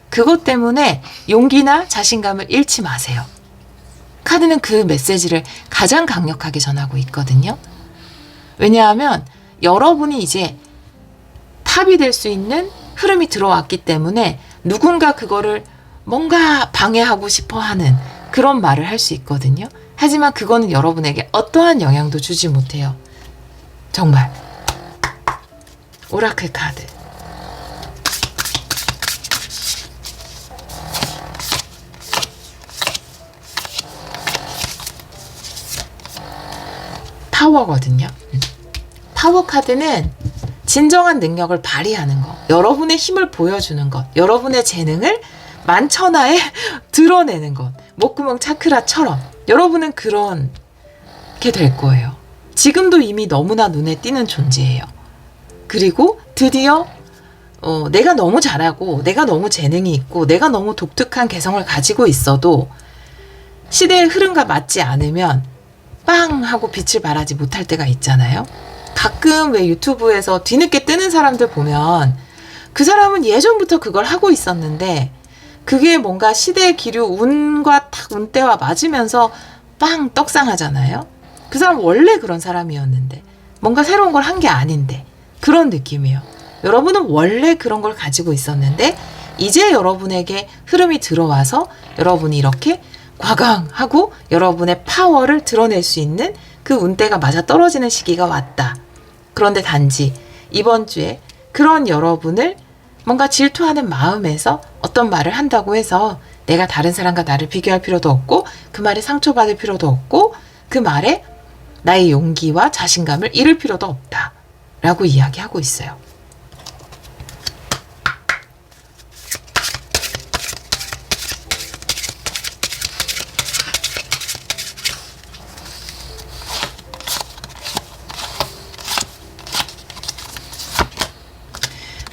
그것 때문에 용기나 자신감을 잃지 마세요. 카드는 그 메시지를 가장 강력하게 전하고 있거든요. 왜냐하면 여러분이 이제 탑이 될 수 있는 흐름이 들어왔기 때문에 누군가 그거를 뭔가 방해하고 싶어 하는 그런 말을 할 수 있거든요. 하지만 그거는 여러분에게 어떠한 영향도 주지 못해요. 정말. 오라클 카드. 파워거든요. 파워 카드는 진정한 능력을 발휘하는 것, 여러분의 힘을 보여주는 것, 여러분의 재능을 만천하에 드러내는 것, 목구멍 차크라처럼 여러분은 그렇게 될 거예요. 지금도 이미 너무나 눈에 띄는 존재예요. 그리고 드디어 내가 너무 잘하고 내가 너무 재능이 있고 내가 너무 독특한 개성을 가지고 있어도 시대의 흐름과 맞지 않으면 빵 하고 빛을 발하지 못할 때가 있잖아요. 가끔 왜 유튜브에서 뒤늦게 뜨는 사람들 보면 그 사람은 예전부터 그걸 하고 있었는데 그게 뭔가 시대의 기류 운과 딱 운때와 맞으면서 빵 떡상하잖아요. 그 사람 원래 그런 사람이었는데 뭔가 새로운 걸 한 게 아닌데 그런 느낌이에요. 여러분은 원래 그런 걸 가지고 있었는데 이제 여러분에게 흐름이 들어와서 여러분이 이렇게 과강하고 여러분의 파워를 드러낼 수 있는 그 운때가 맞아떨어지는 시기가 왔다. 그런데 단지 이번 주에 그런 여러분을 뭔가 질투하는 마음에서 어떤 말을 한다고 해서 내가 다른 사람과 나를 비교할 필요도 없고 그 말에 상처받을 필요도 없고 그 말에 나의 용기와 자신감을 잃을 필요도 없다. 라고 이야기하고 있어요.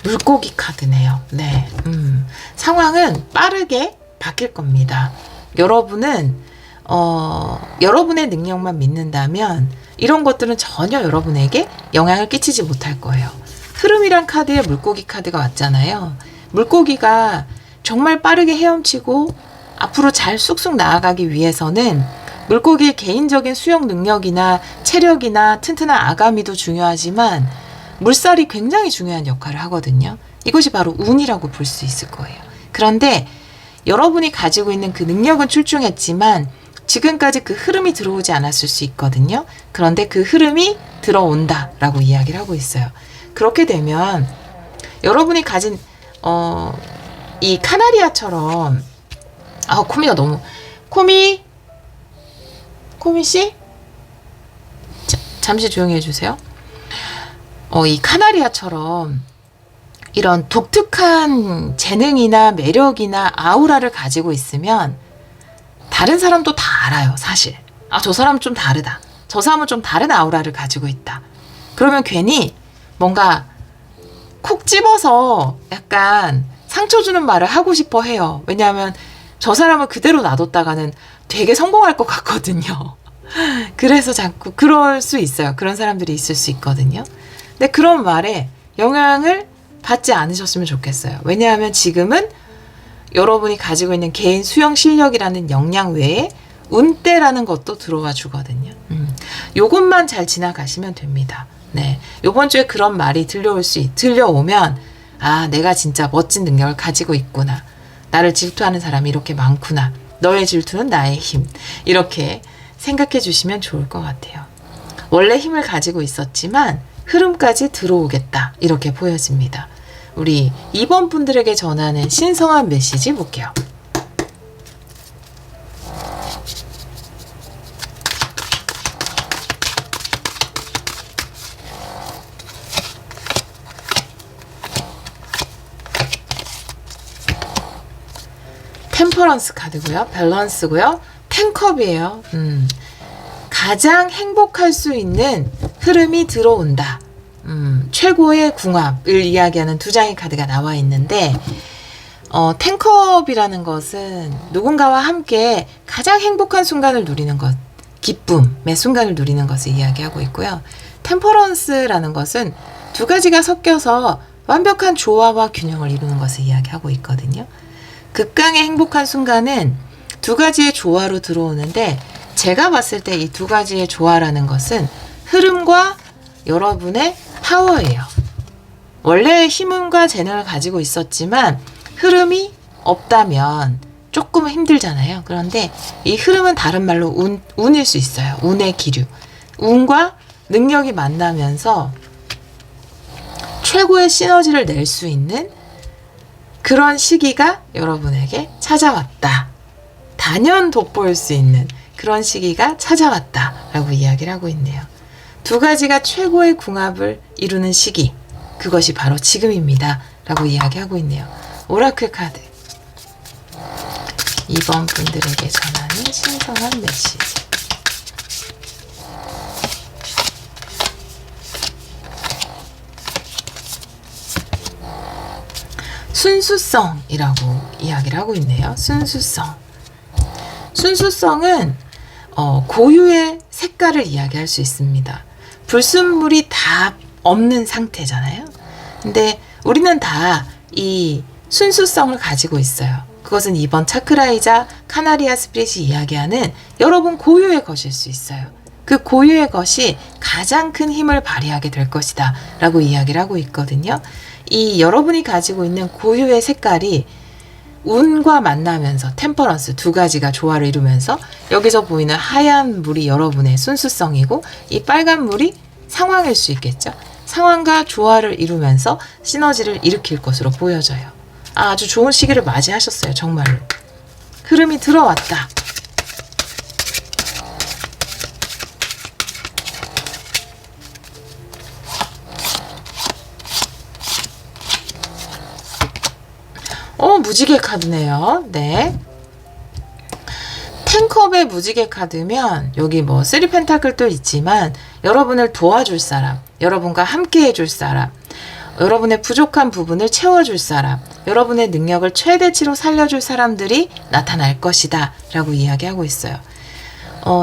물고기 카드네요. 네. 상황은 빠르게 바뀔 겁니다. 여러분은 여러분의 능력만 믿는다면 이런 것들은 전혀 여러분에게 영향을 끼치지 못할 거예요. 흐름이란 카드에 물고기 카드가 왔잖아요. 물고기가 정말 빠르게 헤엄치고 앞으로 잘 쑥쑥 나아가기 위해서는 물고기의 개인적인 수영 능력이나 체력이나 튼튼한 아가미도 중요하지만 물살이 굉장히 중요한 역할을 하거든요. 이것이 바로 운이라고 볼 수 있을 거예요. 그런데 여러분이 가지고 있는 그 능력은 출중했지만 지금까지 그 흐름이 들어오지 않았을 수 있거든요. 그런데 그 흐름이 들어온다라고 이야기를 하고 있어요. 그렇게 되면 여러분이 가진 이 카나리아처럼 코미가 너무 코미 씨? 잠시 조용히 해주세요. 이 카나리아처럼 이런 독특한 재능이나 매력이나 아우라를 가지고 있으면 다른 사람도 다 알아요, 사실. 저 사람은 좀 다르다. 저 사람은 좀 다른 아우라를 가지고 있다. 그러면 괜히 뭔가 콕 집어서 약간 상처 주는 말을 하고 싶어 해요. 왜냐하면 저 사람을 그대로 놔뒀다가는 되게 성공할 것 같거든요. 그래서 자꾸 그럴 수 있어요. 그런 사람들이 있을 수 있거든요. 근데 그런 말에 영향을 받지 않으셨으면 좋겠어요. 왜냐하면 지금은 여러분이 가지고 있는 개인 수영 실력이라는 역량 외에 운때라는 것도 들어와 주거든요. 요것만 잘 지나가시면 됩니다. 네, 요번 주에 그런 말이 들려오면 내가 진짜 멋진 능력을 가지고 있구나. 나를 질투하는 사람이 이렇게 많구나. 너의 질투는 나의 힘. 이렇게 생각해 주시면 좋을 것 같아요. 원래 힘을 가지고 있었지만 흐름까지 들어오겠다. 이렇게 보여집니다. 우리 2번 분들에게 전하는 신성한 메시지 볼게요. 템퍼런스 카드고요. 밸런스고요. 10컵이에요. 가장 행복할 수 있는 흐름이 들어온다. 최고의 궁합을 이야기하는 두 장의 카드가 나와 있는데 10컵이라는 것은 누군가와 함께 가장 행복한 순간을 누리는 것, 기쁨의 순간을 누리는 것을 이야기하고 있고요. 템퍼런스라는 것은 두 가지가 섞여서 완벽한 조화와 균형을 이루는 것을 이야기하고 있거든요. 극강의 행복한 순간은 두 가지의 조화로 들어오는데 제가 봤을 때 이 두 가지의 조화라는 것은 흐름과 여러분의 파워예요. 원래 힘과 재능을 가지고 있었지만 흐름이 없다면 조금 힘들잖아요. 그런데 이 흐름은 다른 말로 운일 수 있어요. 운의 기류. 운과 능력이 만나면서 최고의 시너지를 낼 수 있는 그런 시기가 여러분에게 찾아왔다. 단연 돋보일 수 있는 그런 시기가 찾아왔다 라고 이야기를 하고 있네요. 두 가지가 최고의 궁합을 이루는 시기, 그것이 바로 지금입니다 라고 이야기하고 있네요. 오라클 카드, 이번 분들에게 전하는 신성한 메시지. 순수성이라고 이야기를 하고 있네요. 순수성. 순수성은 고유의 색깔을 이야기할 수 있습니다. 불순물이 다 없는 상태잖아요. 근데 우리는 다 이 순수성을 가지고 있어요. 그것은 이번 차크라이자 카나리아 스피릿이 이야기하는 여러분 고유의 것일 수 있어요. 그 고유의 것이 가장 큰 힘을 발휘하게 될 것이다 라고 이야기를 하고 있거든요. 이 여러분이 가지고 있는 고유의 색깔이 운과 만나면서 템퍼런스 두 가지가 조화를 이루면서 여기서 보이는 하얀 물이 여러분의 순수성이고 이 빨간 물이 상황일 수 있겠죠. 상황과 조화를 이루면서 시너지를 일으킬 것으로 보여져요. 아주 좋은 시기를 맞이하셨어요. 정말로. 흐름이 들어왔다. 무지개 카드네요. 네. 텐컵의 무지개 카드면 여기 뭐 3펜타클도 있지만 여러분을 도와줄 사람, 여러분과 함께 해줄 사람, 여러분의 부족한 부분을 채워줄 사람, 여러분의 능력을 최대치로 살려줄 사람들이 나타날 것이다 라고 이야기하고 있어요.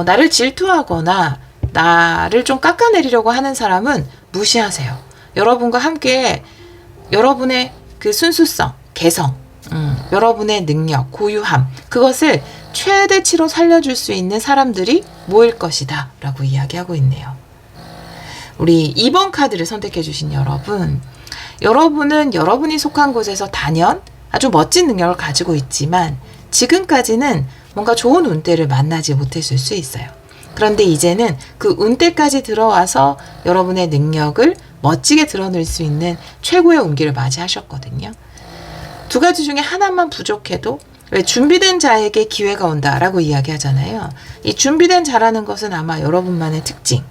나를 질투하거나 나를 좀 깎아내리려고 하는 사람은 무시하세요. 여러분과 함께 여러분의 그 순수성, 개성, 여러분의 능력, 고유함, 그것을 최대치로 살려줄 수 있는 사람들이 모일 것이다 라고 이야기하고 있네요. 우리 2번 카드를 선택해 주신 여러분, 여러분은 여러분이 속한 곳에서 단연 아주 멋진 능력을 가지고 있지만 지금까지는 뭔가 좋은 운대를 만나지 못했을 수 있어요. 그런데 이제는 그 운대까지 들어와서 여러분의 능력을 멋지게 드러낼 수 있는 최고의 운기를 맞이하셨거든요. 두 가지 중에 하나만 부족해도 왜 준비된 자에게 기회가 온다라고 이야기하잖아요. 이 준비된 자라는 것은 아마 여러분만의 특징,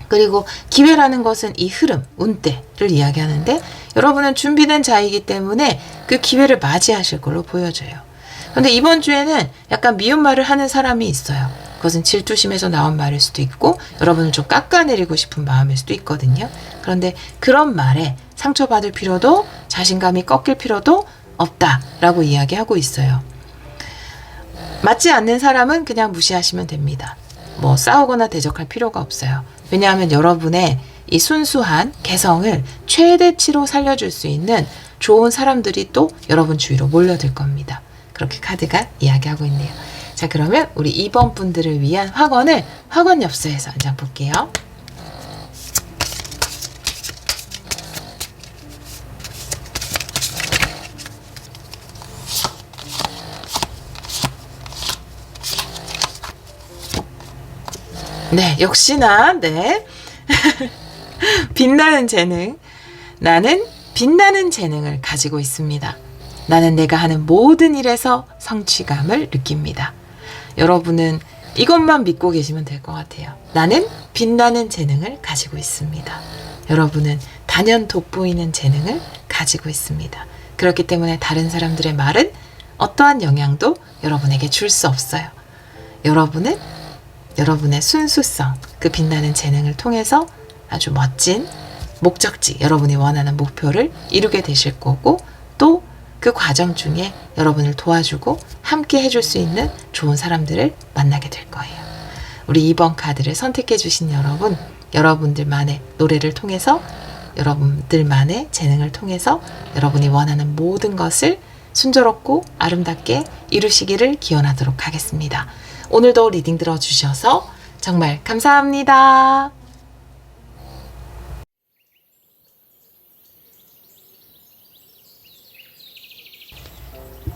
그리고 기회라는 것은 이 흐름, 운대를 이야기하는데 여러분은 준비된 자이기 때문에 그 기회를 맞이하실 걸로 보여져요. 그런데 이번 주에는 약간 미운 말을 하는 사람이 있어요. 그것은 질투심에서 나온 말일 수도 있고 여러분을 좀 깎아내리고 싶은 마음일 수도 있거든요. 그런데 그런 말에 상처받을 필요도 자신감이 꺾일 필요도 없다라고 이야기하고 있어요. 맞지 않는 사람은 그냥 무시하시면 됩니다. 뭐 싸우거나 대적할 필요가 없어요. 왜냐하면 여러분의 이 순수한 개성을 최대치로 살려줄 수 있는 좋은 사람들이 또 여러분 주위로 몰려들 겁니다. 그렇게 카드가 이야기하고 있네요. 자, 그러면 우리 2번 분들을 위한 확언을 확언 엽서에서 한 장 볼게요. 네, 역시나, 네. 빛나는 재능. 나는 빛나는 재능을 가지고 있습니다. 나는 내가 하는 모든 일에서 성취감을 느낍니다. 여러분은 이것만 믿고 계시면 될 것 같아요. 나는 빛나는 재능을 가지고 있습니다. 여러분은 단연 돋보이는 재능을 가지고 있습니다. 그렇기 때문에 다른 사람들의 말은 어떠한 영향도 여러분에게 줄 수 없어요. 여러분은 여러분의 순수성, 그 빛나는 재능을 통해서 아주 멋진 목적지, 여러분이 원하는 목표를 이루게 되실 거고 또 그 과정 중에 여러분을 도와주고 함께 해줄 수 있는 좋은 사람들을 만나게 될 거예요. 우리 2번 카드를 선택해 주신 여러분, 여러분들만의 노래를 통해서 여러분들만의 재능을 통해서 여러분이 원하는 모든 것을 순조롭고 아름답게 이루시기를 기원하도록 하겠습니다. 오늘도 리딩 들어주셔서 정말 감사합니다.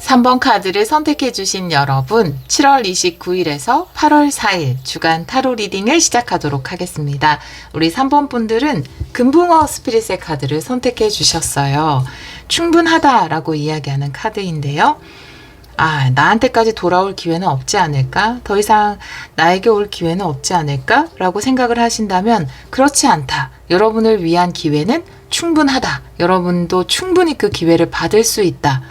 3번 카드를 선택해 주신 여러분, 7월 29일에서 8월 4일 주간 타로 리딩을 시작하도록 하겠습니다. 우리 3번 분들은 금붕어 스피릿의 카드를 선택해 주셨어요. 충분하다라고 이야기하는 카드인데요. 아, 나한테까지 돌아올 기회는 없지 않을까? 더 이상 나에게 올 기회는 없지 않을까? 라고 생각을 하신다면 그렇지 않다. 여러분을 위한 기회는 충분하다. 여러분도 충분히 그 기회를 받을 수 있다.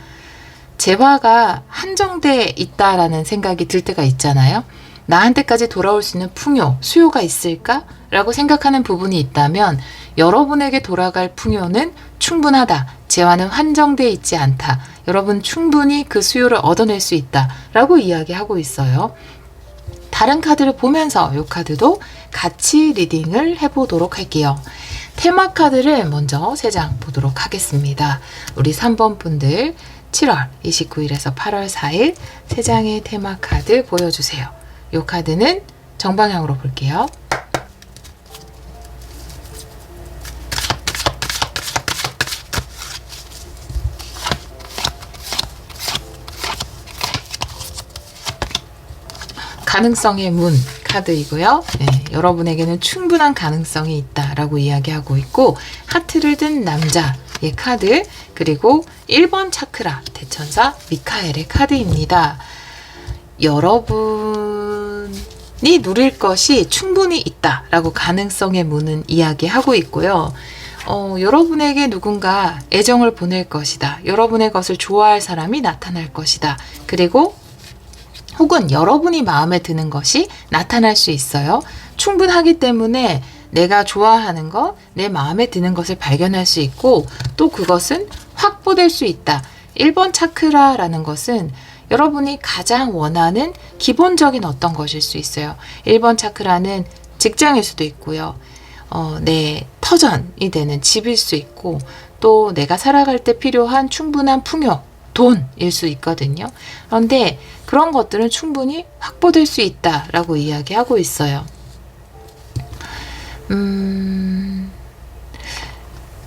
재화가 한정돼 있다라는 생각이 들 때가 있잖아요. 나한테까지 돌아올 수 있는 풍요, 수요가 있을까? 라고 생각하는 부분이 있다면 여러분에게 돌아갈 풍요는 충분하다. 재화는 한정돼 있지 않다. 여러분 충분히 그 수요를 얻어낼 수 있다. 라고 이야기하고 있어요. 다른 카드를 보면서 이 카드도 같이 리딩을 해보도록 할게요. 테마 카드를 먼저 3장 보도록 하겠습니다. 우리 3번 분들 7월 29일에서 8월 4일 3장의 테마 카드 보여주세요. 이 카드는 정방향으로 볼게요. 가능성의 문 카드이고요. 네, 여러분에게는 충분한 가능성이 있다라고 이야기하고 있고 하트를 든 남자의 카드 그리고 1번 차크라 대천사 미카엘의 카드입니다. 여러분이 누릴 것이 충분히 있다라고 가능성의 문은 이야기하고 있고요. 여러분에게 누군가 애정을 보낼 것이다. 여러분의 것을 좋아할 사람이 나타날 것이다. 그리고 혹은 여러분이 마음에 드는 것이 나타날 수 있어요. 충분하기 때문에 내가 좋아하는 것, 내 마음에 드는 것을 발견할 수 있고 또 그것은 확보될 수 있다. 1번 차크라라는 것은 여러분이 가장 원하는 기본적인 어떤 것일 수 있어요. 1번 차크라는 직장일 수도 있고요. 내 터전이 되는 집일 수 있고 또 내가 살아갈 때 필요한 충분한 풍요, 돈일 수 있거든요. 그런데 그런 것들은 충분히 확보될 수 있다라고 이야기하고 있어요.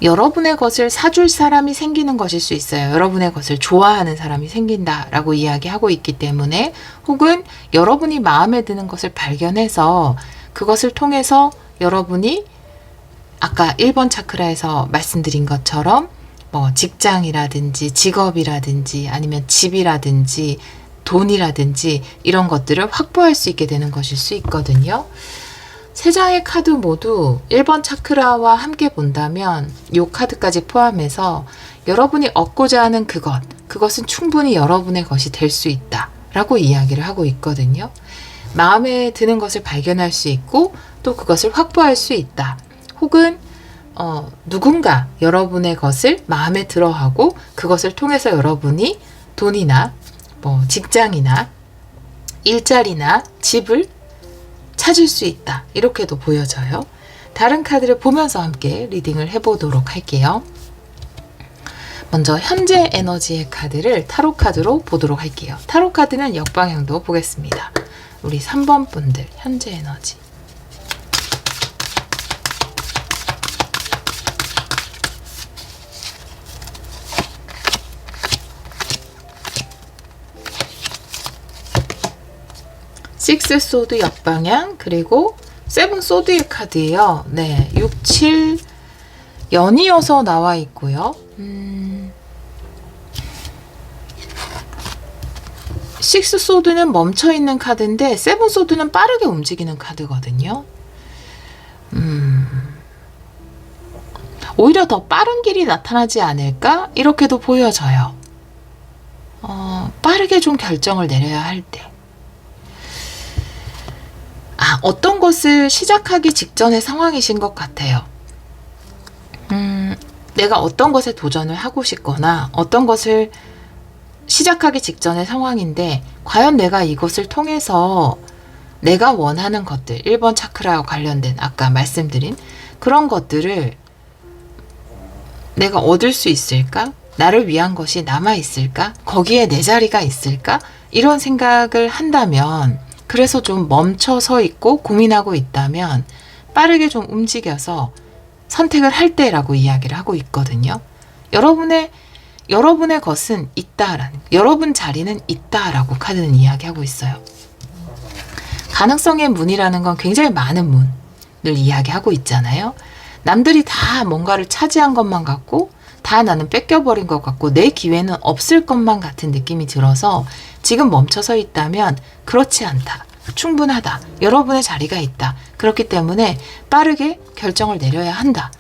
여러분의 것을 사줄 사람이 생기는 것일 수 있어요. 여러분의 것을 좋아하는 사람이 생긴다라고 이야기하고 있기 때문에 혹은 여러분이 마음에 드는 것을 발견해서 그것을 통해서 여러분이 아까 1번 차크라에서 말씀드린 것처럼 뭐 직장이라든지 직업이라든지 아니면 집이라든지 돈이라든지 이런 것들을 확보할 수 있게 되는 것일 수 있거든요. 3장의 카드 모두 1번 차크라와 함께 본다면 이 카드까지 포함해서 여러분이 얻고자 하는 그것은 충분히 여러분의 것이 될 수 있다 라고 이야기를 하고 있거든요. 마음에 드는 것을 발견할 수 있고 또 그것을 확보할 수 있다. 혹은 누군가 여러분의 것을 마음에 들어하고 그것을 통해서 여러분이 돈이나 뭐 직장이나 일자리나 집을 찾을 수 있다. 이렇게도 보여져요. 다른 카드를 보면서 함께 리딩을 해보도록 할게요. 먼저 현재 에너지의 카드를 타로 카드로 보도록 할게요. 타로 카드는 역방향도 보겠습니다. 우리 3번 분들 현재 에너지. 식스 소드 역방향 그리고 세븐 소드의 카드예요. 네, 6, 7 연이어서 나와 있고요. 식스 소드는 멈춰있는 카드인데 세븐 소드는 빠르게 움직이는 카드거든요. 오히려 더 빠른 길이 나타나지 않을까? 이렇게도 보여져요. 빠르게 좀 결정을 내려야 할 때. 어떤 것을 시작하기 직전의 상황이신 것 같아요. 내가 어떤 것에 도전을 하고 싶거나 어떤 것을 시작하기 직전의 상황인데 과연 내가 이것을 통해서 내가 원하는 것들 1번 차크라와 관련된 아까 말씀드린 그런 것들을 내가 얻을 수 있을까? 나를 위한 것이 남아있을까? 거기에 내 자리가 있을까? 이런 생각을 한다면 그래서 좀 멈춰서 있고 고민하고 있다면 빠르게 좀 움직여서 선택을 할 때라고 이야기를 하고 있거든요. 여러분의 것은 있다라는, 여러분 자리는 있다라고 카드는 이야기하고 있어요. 가능성의 문이라는 건 굉장히 많은 문을 이야기하고 있잖아요. 남들이 다 뭔가를 차지한 것만 같고 다 다 나는 뺏겨버린 것 같고 내 기회는 없을 것만 같은 느낌이 들어서 지금 멈춰서 있다면 그렇지 않다. 충분하다. 여러분의 자리가 있다. 그렇기 때문에 빠르게 결정을 내려야 한다.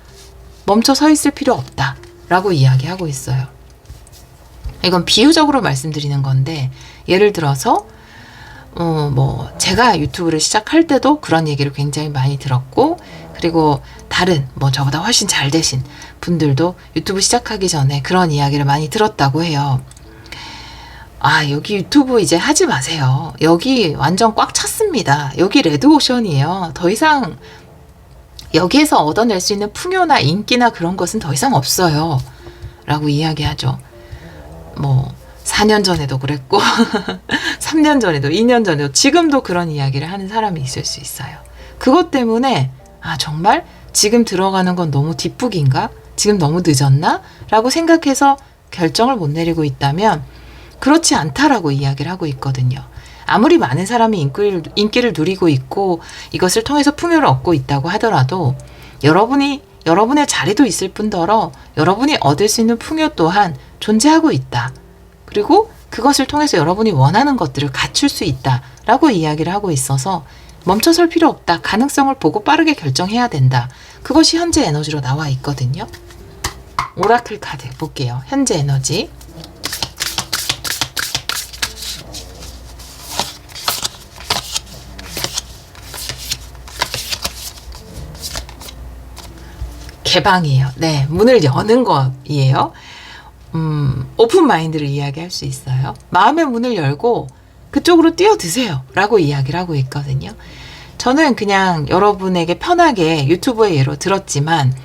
멈춰 서 있을 필요 없다. 라고 이야기하고 있어요. 이건 비유적으로 말씀드리는 건데 예를 들어서 제가 유튜브를 시작할 때도 그런 얘기를 굉장히 많이 들었고 그리고 다른 저보다 훨씬 잘 되신 분들도 유튜브 시작하기 전에 그런 이야기를 많이 들었다고 해요. 아, 여기 유튜브 이제 하지 마세요. 여기 완전 꽉 찼습니다. 여기 레드오션이에요. 더 이상 여기에서 얻어낼 수 있는 풍요나 인기나 그런 것은 더 이상 없어요. 라고 이야기하죠. 4년 전에도 그랬고 3년 전에도 2년 전에도 지금도 그런 이야기를 하는 사람이 있을 수 있어요. 그것 때문에 정말 지금 들어가는 건 너무 뒷북인가? 지금 너무 늦었나? 라고 생각해서 결정을 못 내리고 있다면 그렇지 않다라고 이야기를 하고 있거든요. 아무리 많은 사람이 인기를 누리고 있고 이것을 통해서 풍요를 얻고 있다고 하더라도 여러분의 자리도 있을 뿐더러 여러분이 얻을 수 있는 풍요 또한 존재하고 있다. 그리고 그것을 통해서 여러분이 원하는 것들을 갖출 수 있다라고 이야기를 하고 있어서 멈춰설 필요 없다. 가능성을 보고 빠르게 결정해야 된다. 그것이 현재 에너지로 나와 있거든요. 오라클 카드 볼게요. 현재 에너지. 개방이에요. 네, 문을 여는 것이에요. 오픈 마인드를 이야기할 수 있어요. 마음의 문을 열고 그쪽으로 뛰어드세요. 라고 이야기를 하고 있거든요. 저는 그냥 여러분에게 편하게 유튜브의 예로 들었지만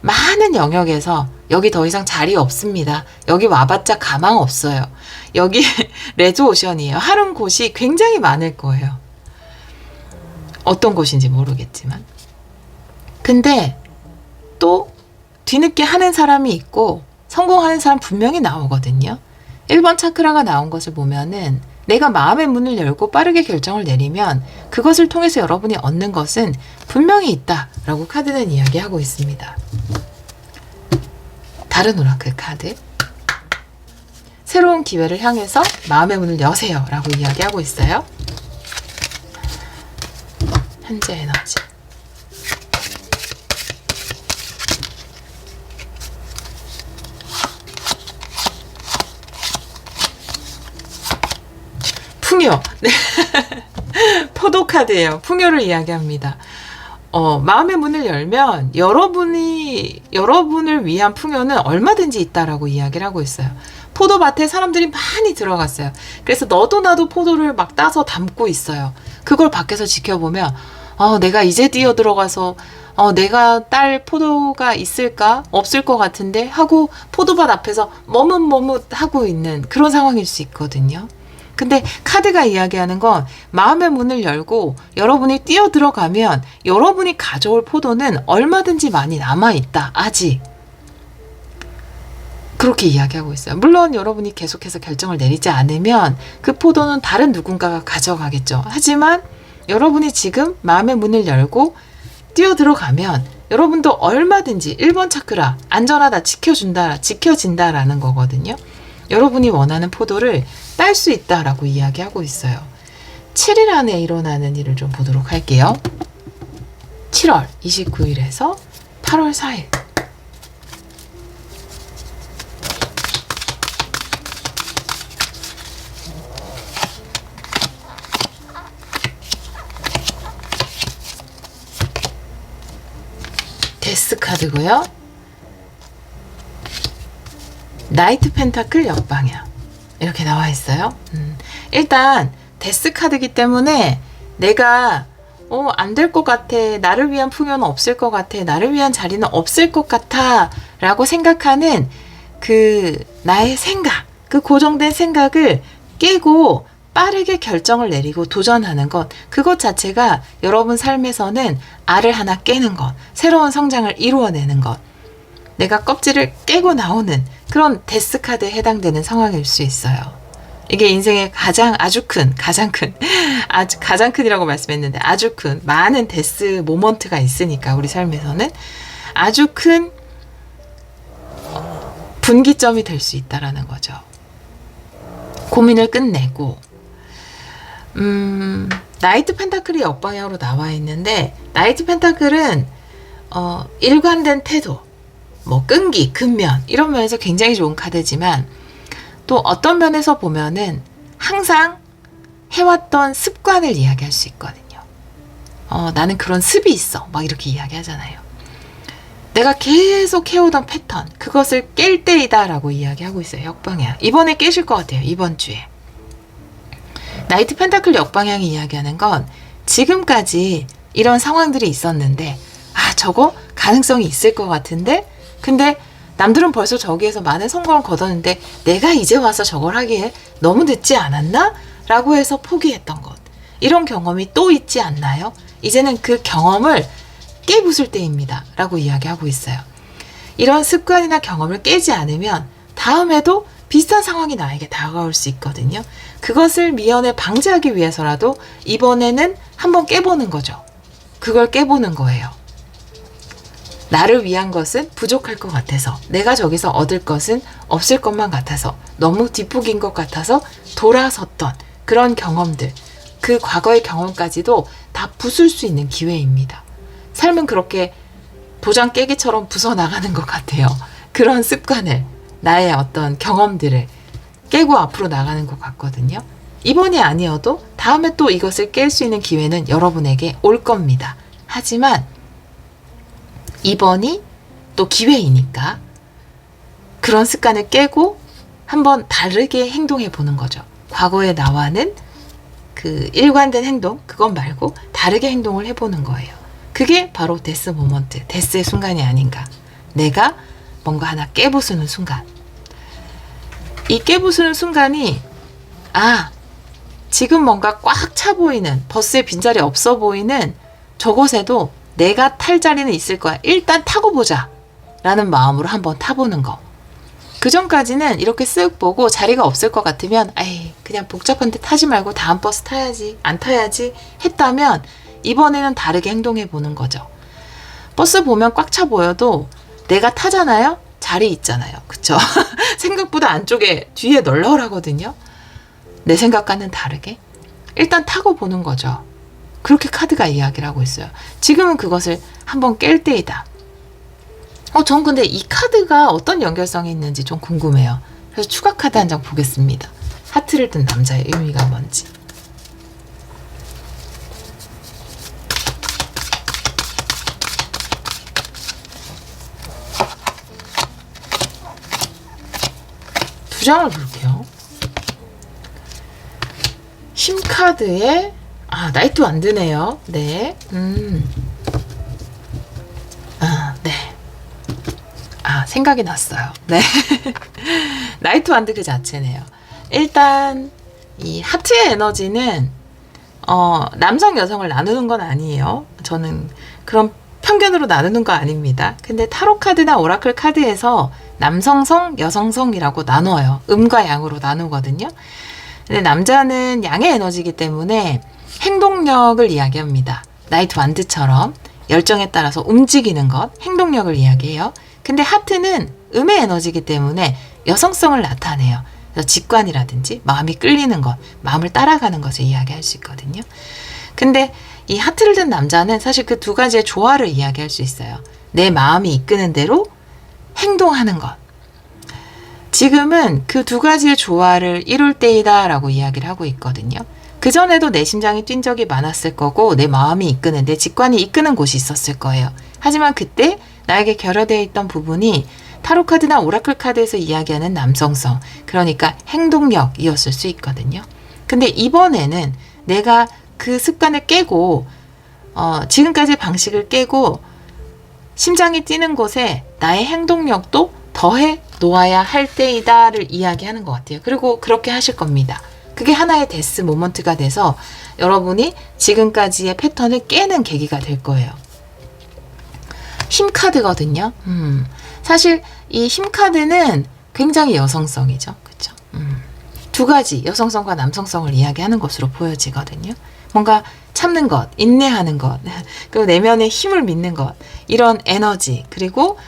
많은 영역에서 여기 더 이상 자리 없습니다. 여기 와봤자 가망 없어요. 여기 레드오션이에요. 하는 곳이 굉장히 많을 거예요. 어떤 곳인지 모르겠지만. 근데 또 뒤늦게 하는 사람이 있고 성공하는 사람 분명히 나오거든요. 1번 차크라가 나온 것을 보면은 내가 마음의 문을 열고 빠르게 결정을 내리면 그것을 통해서 여러분이 얻는 것은 분명히 있다라고 카드는 이야기하고 있습니다. 다른 오라클 카드. 새로운 기회를 향해서 마음의 문을 여세요 라고 이야기하고 있어요. 현재 에너지. 풍요. 네. 포도 카드예요. 풍요를 이야기합니다. 마음의 문을 열면 여러분을 위한 풍요는 얼마든지 있다라고 이야기를 하고 있어요. 포도밭에 사람들이 많이 들어갔어요. 그래서 너도 나도 포도를 막 따서 담고 있어요. 그걸 밖에서 지켜보면 내가 이제 뛰어들어가서 내가 딸 포도가 있을까? 없을 것 같은데? 하고 포도밭 앞에서 머뭇머뭇하고 있는 그런 상황일 수 있거든요. 근데 카드가 이야기하는 건 마음의 문을 열고 여러분이 뛰어들어가면 여러분이 가져올 포도는 얼마든지 많이 남아있다. 아직. 그렇게 이야기하고 있어요. 물론 여러분이 계속해서 결정을 내리지 않으면 그 포도는 다른 누군가가 가져가겠죠. 하지만 여러분이 지금 마음의 문을 열고 뛰어들어가면 여러분도 얼마든지 1번 차크라 안전하다, 지켜진다라는 거거든요. 여러분이 원하는 포도를 딸 수 있다라고 이야기하고 있어요. 7일 안에 일어나는 일을 좀 보도록 할게요. 7월 29일에서 8월 4일. 데스 카드고요. 나이트 펜타클 역방향. 이렇게 나와 있어요. 일단 데스 카드이기 때문에 내가 안 될 것 같아. 나를 위한 풍요는 없을 것 같아. 나를 위한 자리는 없을 것 같아. 라고 생각하는 그 나의 생각, 그 고정된 생각을 깨고 빠르게 결정을 내리고 도전하는 것, 그것 자체가 여러분 삶에서는 알을 하나 깨는 것, 새로운 성장을 이루어내는 것, 내가 껍질을 깨고 나오는 그런 데스 카드에 해당되는 상황일 수 있어요. 이게 인생의 가장 큰이라고 말씀했는데 아주 큰 많은 데스 모먼트가 있으니까 우리 삶에서는 아주 큰 분기점이 될 수 있다라는 거죠. 고민을 끝내고 나이트 펜타클이 역방향으로 나와 있는데 나이트 펜타클은 일관된 태도, 뭐 끈기, 근면 이런 면에서 굉장히 좋은 카드지만 또 어떤 면에서 보면은 항상 해왔던 습관을 이야기할 수 있거든요. 나는 그런 습이 있어 막 이렇게 이야기하잖아요. 내가 계속 해오던 패턴 그것을 깰 때이다 라고 이야기하고 있어요. 역방향. 이번에 깨실 것 같아요. 이번 주에. 나이트 펜타클 역방향이 이야기하는 건 지금까지 이런 상황들이 있었는데 저거 가능성이 있을 것 같은데 근데 남들은 벌써 저기에서 많은 성공을 거뒀는데 내가 이제 와서 저걸 하기에 너무 늦지 않았나? 라고 해서 포기했던 것. 이런 경험이 또 있지 않나요? 이제는 그 경험을 깨부술 때입니다. 라고 이야기하고 있어요. 이런 습관이나 경험을 깨지 않으면 다음에도 비슷한 상황이 나에게 다가올 수 있거든요. 그것을 미연에 방지하기 위해서라도 이번에는 한번 깨보는 거죠. 그걸 깨보는 거예요. 나를 위한 것은 부족할 것 같아서 내가 저기서 얻을 것은 없을 것만 같아서 너무 뒷북인 것 같아서 돌아섰던 그런 경험들 그 과거의 경험까지도 다 부술 수 있는 기회입니다. 삶은 그렇게 도장 깨기처럼 부숴나가는 것 같아요. 그런 습관을 나의 어떤 경험들을 깨고 앞으로 나가는 것 같거든요. 이번이 아니어도 다음에 또 이것을 깰 수 있는 기회는 여러분에게 올 겁니다. 하지만 이번이 또 기회이니까 그런 습관을 깨고 한번 다르게 행동해 보는 거죠. 과거의 나와는 그 일관된 행동, 그것 말고 다르게 행동을 해보는 거예요. 그게 바로 데스 모먼트, 데스의 순간이 아닌가. 내가 뭔가 하나 깨부수는 순간. 이 깨부수는 순간이 지금 뭔가 꽉 차 보이는 버스에 빈자리 없어 보이는 저곳에도 내가 탈 자리는 있을 거야. 일단 타고 보자 라는 마음으로 한번 타보는 거. 그 전까지는 이렇게 쓱 보고 자리가 없을 것 같으면 그냥 복잡한데 타지 말고 다음 버스 타야지 안 타야지 했다면 이번에는 다르게 행동해 보는 거죠. 버스 보면 꽉 차 보여도 내가 타잖아요? 자리 있잖아요. 그쵸? 생각보다 안쪽에 뒤에 널널하거든요. 내 생각과는 다르게 일단 타고 보는 거죠. 그렇게 카드가 이야기를 하고 있어요. 지금은 그것을 한번 깰 때이다. 전 근데 이 카드가 어떤 연결성이 있는지 좀 궁금해요. 그래서 추가 카드 한 장 보겠습니다. 하트를 든 남자의 의미가 뭔지. 두 장을 볼게요. 힘카드에 나이트 완드네요. 네. 네. 생각이 났어요. 네. 나이트 완드 그 자체네요. 일단 이 하트의 에너지는 남성 여성을 나누는 건 아니에요. 저는 그런 편견으로 나누는 거 아닙니다. 근데 타로 카드나 오라클 카드에서 남성성, 여성성이라고 나눠요. 음과 양으로 나누거든요. 근데 남자는 양의 에너지이기 때문에 행동력을 이야기합니다. 나이트 완드처럼 열정에 따라서 움직이는 것, 행동력을 이야기해요. 근데 하트는 음의 에너지이기 때문에 여성성을 나타내요. 그래서 직관이라든지 마음이 끌리는 것, 마음을 따라가는 것을 이야기할 수 있거든요. 근데 이 하트를 든 남자는 사실 그 두 가지의 조화를 이야기할 수 있어요. 내 마음이 이끄는 대로 행동하는 것. 지금은 그 두 가지의 조화를 이룰 때이다 라고 이야기를 하고 있거든요. 그전에도 내 심장이 뛴 적이 많았을 거고 내 마음이 이끄는, 내 직관이 이끄는 곳이 있었을 거예요. 하지만 그때 나에게 결여되어 있던 부분이 타로 카드나 오라클 카드에서 이야기하는 남성성, 그러니까 행동력이었을 수 있거든요. 근데 이번에는 내가 그 습관을 깨고 지금까지 방식을 깨고 심장이 뛰는 곳에 나의 행동력도 더해 놓아야 할 때이다를 이야기하는 것 같아요. 그리고 그렇게 하실 겁니다. 그게 하나의 데스 모먼트가 돼서 여러분이 지금까지의 패턴을 깨는 계기가 될 거예요. 힘카드거든요. 사실 이 힘카드는 굉장히 여성성이죠. 그렇죠? 두 가지 여성성과 남성성을 이야기하는 것으로 보여지거든요. 뭔가 참는 것, 인내하는 것, 그리고 내면의 힘을 믿는 것, 이런 에너지, 그리고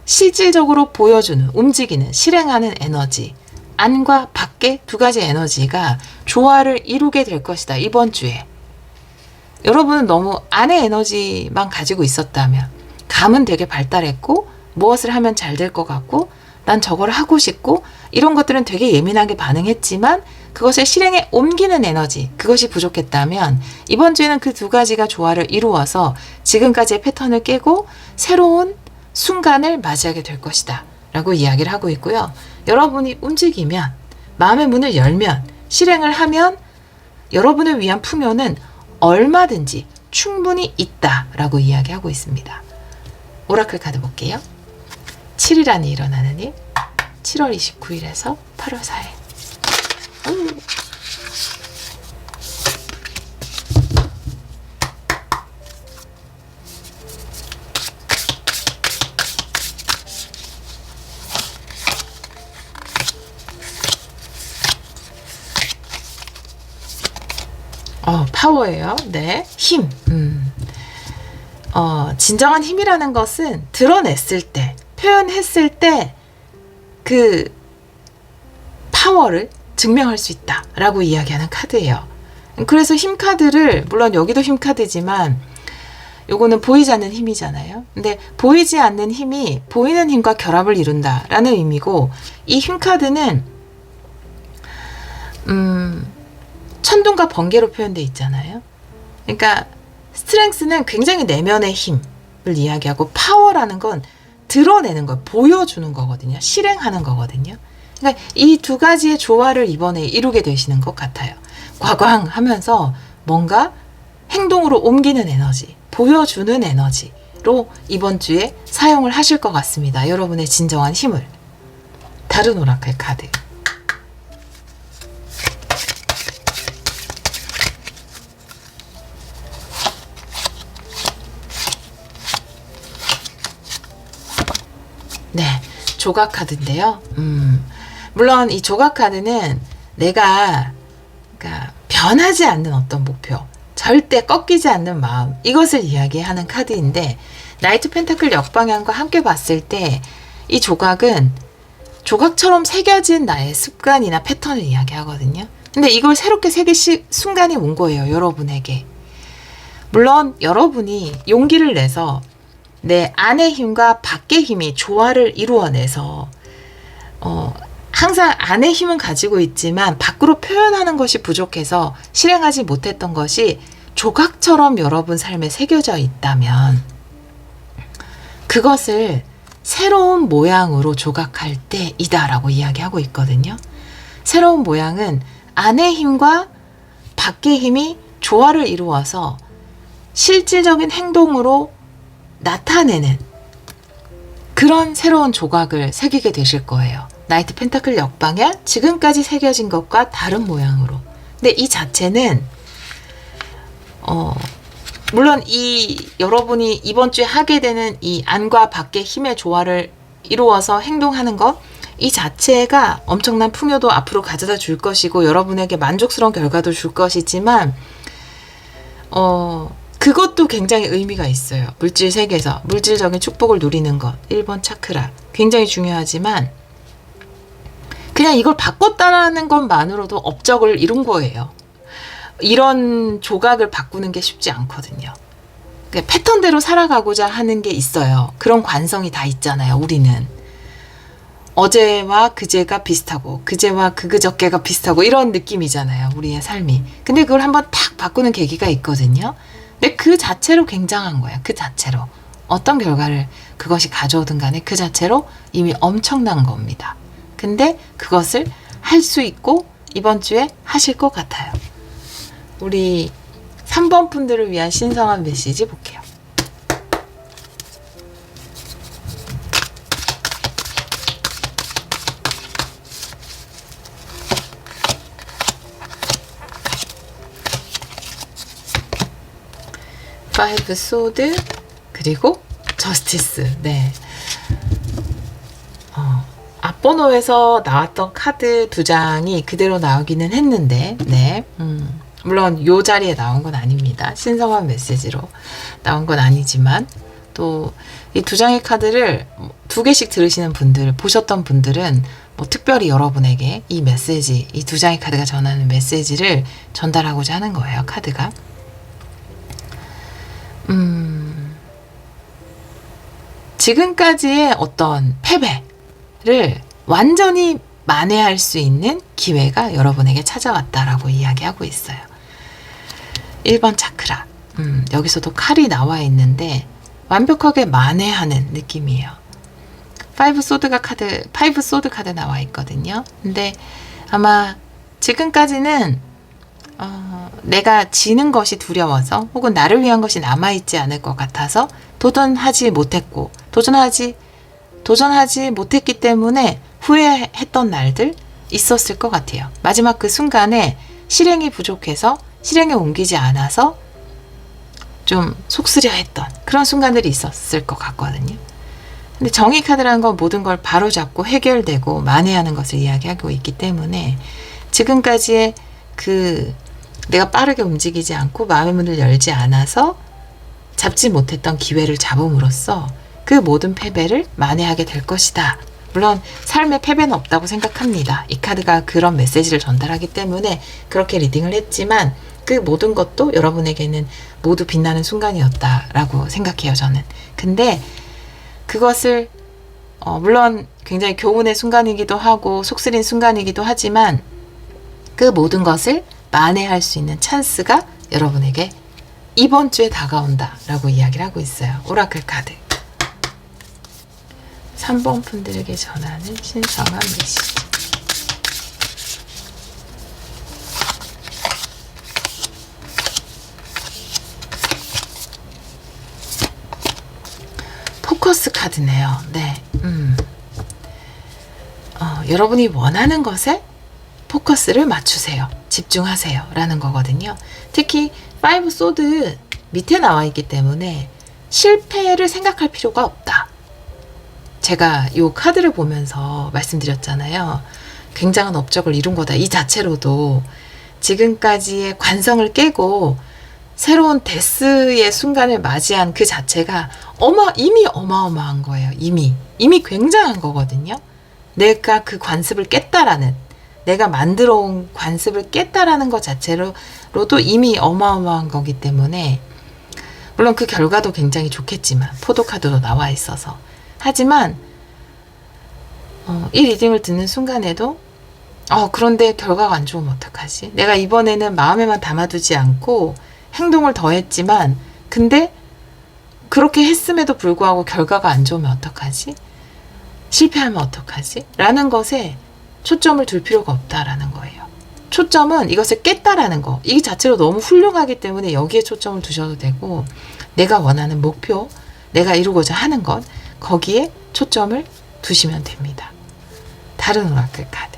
실질적으로 보여주는, 움직이는, 실행하는 에너지, 안과 밖의 두 가지 에너지가 조화를 이루게 될 것이다. 이번 주에. 여러분은 너무 안의 에너지만 가지고 있었다면, 감은 되게 발달했고 무엇을 하면 잘 될 것 같고 난 저걸 하고 싶고 이런 것들은 되게 예민하게 반응했지만 그것을 실행에 옮기는 에너지, 그것이 부족했다면 이번 주에는 그 두 가지가 조화를 이루어서 지금까지의 패턴을 깨고 새로운 순간을 맞이하게 될 것이다 라고 이야기를 하고 있고요. 여러분이 움직이면, 마음의 문을 열면, 실행을 하면 여러분을 위한 풍요는 얼마든지 충분히 있다 라고 이야기하고 있습니다. 오라클 카드 볼게요. 7일 안에 일어나는 일, 7월 29일에서 8월 4일. 파워예요. 네. 힘. 진정한 힘이라는 것은 드러냈을 때, 표현했을 때 그 파워를 증명할 수 있다 라고 이야기하는 카드예요. 그래서 힘 카드를, 물론 여기도 힘 카드지만 요거는 보이지 않는 힘이잖아요. 근데 보이지 않는 힘이 보이는 힘과 결합을 이룬다 라는 의미고, 이 힘 카드는 천둥과 번개로 표현되어 있잖아요. 그러니까 스트렝스는 굉장히 내면의 힘을 이야기하고, 파워라는 건 드러내는 거, 보여주는 거거든요. 실행하는 거거든요. 그러니까 이 두 가지의 조화를 이번에 이루게 되시는 것 같아요. 과광하면서 뭔가 행동으로 옮기는 에너지, 보여주는 에너지로 이번 주에 사용을 하실 것 같습니다. 여러분의 진정한 힘을. 다른 오라클 카드. 네, 조각 카드인데요. 물론 이 조각 카드는 내가 그러니까 변하지 않는 어떤 목표, 절대 꺾이지 않는 마음, 이것을 이야기하는 카드인데, 나이트 펜타클 역방향과 함께 봤을 때 이 조각은 조각처럼 새겨진 나의 습관이나 패턴을 이야기하거든요. 근데 이걸 새롭게 새길 순간이 온 거예요, 여러분에게. 물론 여러분이 용기를 내서 내 안의 힘과 밖의 힘이 조화를 이루어내서 항상 안의 힘은 가지고 있지만 밖으로 표현하는 것이 부족해서 실행하지 못했던 것이 조각처럼 여러분 삶에 새겨져 있다면 그것을 새로운 모양으로 조각할 때이다라고 이야기하고 있거든요. 새로운 모양은 안의 힘과 밖의 힘이 조화를 이루어서 실질적인 행동으로 나타내는 그런 새로운 조각을 새기게 되실 거예요. 나이트 펜타클 역방향, 지금까지 새겨진 것과 다른 모양으로. 근데 이 자체는 물론 여러분이 이번 주에 하게 되는 이 안과 밖의 힘의 조화를 이루어서 행동하는 것, 이 자체가 엄청난 풍요도 앞으로 가져다 줄 것이고 여러분에게 만족스러운 결과도 줄 것이지만 그것도 굉장히 의미가 있어요. 물질 세계에서 물질적인 축복을 누리는 것, 1번 차크라 굉장히 중요하지만 그냥 이걸 바꿨다는 것만으로도 업적을 이룬 거예요. 이런 조각을 바꾸는 게 쉽지 않거든요. 그러니까 패턴대로 살아가고자 하는 게 있어요. 그런 관성이 다 있잖아요, 우리는. 어제와 그제가 비슷하고 그제와 그저께가 비슷하고 이런 느낌이잖아요, 우리의 삶이. 근데 그걸 한번 탁 바꾸는 계기가 있거든요. 근데 그 자체로 굉장한 거예요. 그 자체로. 어떤 결과를 그것이 가져오든 간에 그 자체로 이미 엄청난 겁니다. 근데 그것을 할 수 있고 이번 주에 하실 것 같아요. 우리 3번 분들을 위한 신성한 메시지 볼게요. 파이브 소드 그리고 저스티스. 네. 앞번호에서 나왔던 카드 2장이 그대로 나오기는 했는데, 네. 물론 요 자리에 나온 건 아닙니다. 신성한 메시지로 나온 건 아니지만 또 이 2장의 카드를 두 개씩 들으시는 분들, 보셨던 분들은 뭐 특별히 여러분에게 이 메시지, 이 두 장의 카드가 전하는 메시지를 전달하고자 하는 거예요, 카드가. 지금까지의 어떤 패배를 완전히 만회할 수 있는 기회가 여러분에게 찾아왔다라고 이야기하고 있어요. 1번 차크라. 여기서도 칼이 나와 있는데 완벽하게 만회하는 느낌이에요. 5 소드 카드 나와 있거든요. 근데 아마 지금까지는 내가 지는 것이 두려워서 혹은 나를 위한 것이 남아있지 않을 것 같아서 도전하지 못했고 도전하지 못했기 때문에 후회했던 날들 있었을 것 같아요. 마지막 그 순간에 실행이 부족해서 실행에 옮기지 않아서 좀 속쓰려 했던 그런 순간들이 있었을 것 같거든요. 근데 정의 카드라는 건 모든 걸 바로잡고 해결되고 만회하는 것을 이야기하고 있기 때문에 지금까지의 내가 빠르게 움직이지 않고 마음의 문을 열지 않아서 잡지 못했던 기회를 잡음으로써 그 모든 패배를 만회하게 될 것이다. 물론 삶에 패배는 없다고 생각합니다. 이 카드가 그런 메시지를 전달하기 때문에 그렇게 리딩을 했지만 그 모든 것도 여러분에게는 모두 빛나는 순간이었다라고 생각해요, 저는. 근데 그것을 물론 굉장히 교훈의 순간이기도 하고 속쓰린 순간이기도 하지만 그 모든 것을 만회할 수 있는 찬스가 여러분에게 이번 주에 다가온다 라고 이야기를 하고 있어요. 오라클 카드 3번 분들에게 전하는 신성한 메시지. 포커스 카드네요. 네. 여러분이 원하는 것에 포커스를 맞추세요. 집중하세요. 라는 거거든요. 특히 5 소드 밑에 나와 있기 때문에 실패를 생각할 필요가 없다. 제가 이 카드를 보면서 말씀드렸잖아요. 굉장한 업적을 이룬 거다. 이 자체로도 지금까지의 관성을 깨고 새로운 데스의 순간을 맞이한 그 자체가 이미 어마어마한 거예요. 이미 굉장한 거거든요. 내가 그 관습을 깼다라는, 내가 만들어 온 관습을 깼다라는 것 자체로도 이미 어마어마한 거기 때문에 물론 그 결과도 굉장히 좋겠지만 포도카드도 나와 있어서 하지만 이 리딩을 듣는 순간에도 그런데 결과가 안 좋으면 어떡하지? 내가 이번에는 마음에만 담아두지 않고 행동을 더했지만 근데 그렇게 했음에도 불구하고 결과가 안 좋으면 어떡하지? 실패하면 어떡하지? 라는 것에 초점을 둘 필요가 없다라는 거예요. 초점은 이것을 깼다라는 거. 이 자체로 너무 훌륭하기 때문에 여기에 초점을 두셔도 되고 내가 원하는 목표, 내가 이루고자 하는 것 거기에 초점을 두시면 됩니다. 다른 오라클 카드.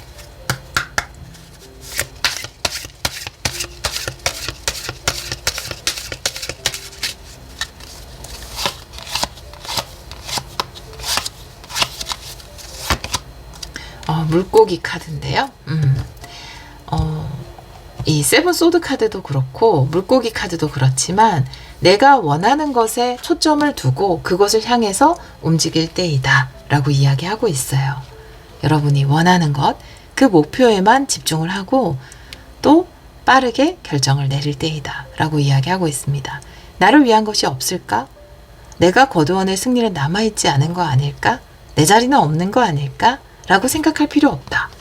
물고기 카드인데요. 이 세븐 소드 카드도 그렇고 물고기 카드도 그렇지만 내가 원하는 것에 초점을 두고 그것을 향해서 움직일 때이다 라고 이야기하고 있어요. 여러분이 원하는 것, 그 목표에만 집중을 하고 또 빠르게 결정을 내릴 때이다 라고 이야기하고 있습니다. 나를 위한 것이 없을까? 내가 거두어낼 승리는 남아있지 않은 거 아닐까? 내 자리는 없는 거 아닐까? 라고 생각할 필요 없다.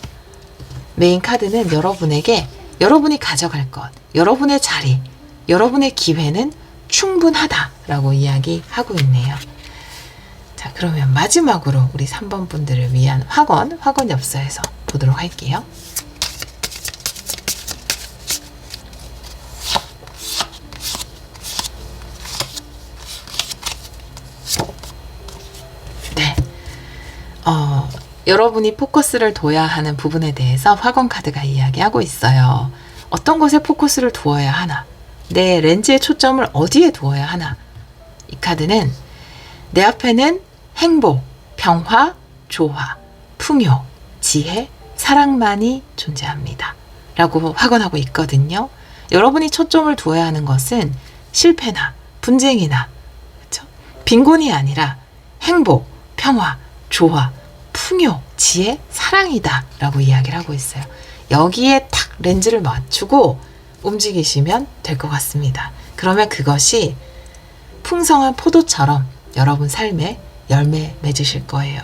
메인 카드는 여러분에게 여러분이 가져갈 것, 여러분의 자리, 여러분의 기회는 충분하다라고 이야기하고 있네요. 자, 그러면 마지막으로 우리 3번 분들을 위한 확언 엽서에서 보도록 할게요. 네. 여러분이 포커스를 둬야 하는 부분에 대해서 확언 카드가 이야기하고 있어요. 어떤 것에 포커스를 두어야 하나? 내 렌즈의 초점을 어디에 두어야 하나? 이 카드는 내 앞에는 행복, 평화, 조화, 풍요, 지혜, 사랑만이 존재합니다. 라고 확언하고 있거든요. 여러분이 초점을 두어야 하는 것은 실패나 분쟁이나 그렇죠? 빈곤이 아니라 행복, 평화, 조화, 풍요, 지혜, 사랑이다 라고 이야기를 하고 있어요. 여기에 탁 렌즈를 맞추고 움직이시면 될 것 같습니다. 그러면 그것이 풍성한 포도처럼 여러분 삶에 열매 맺으실 거예요.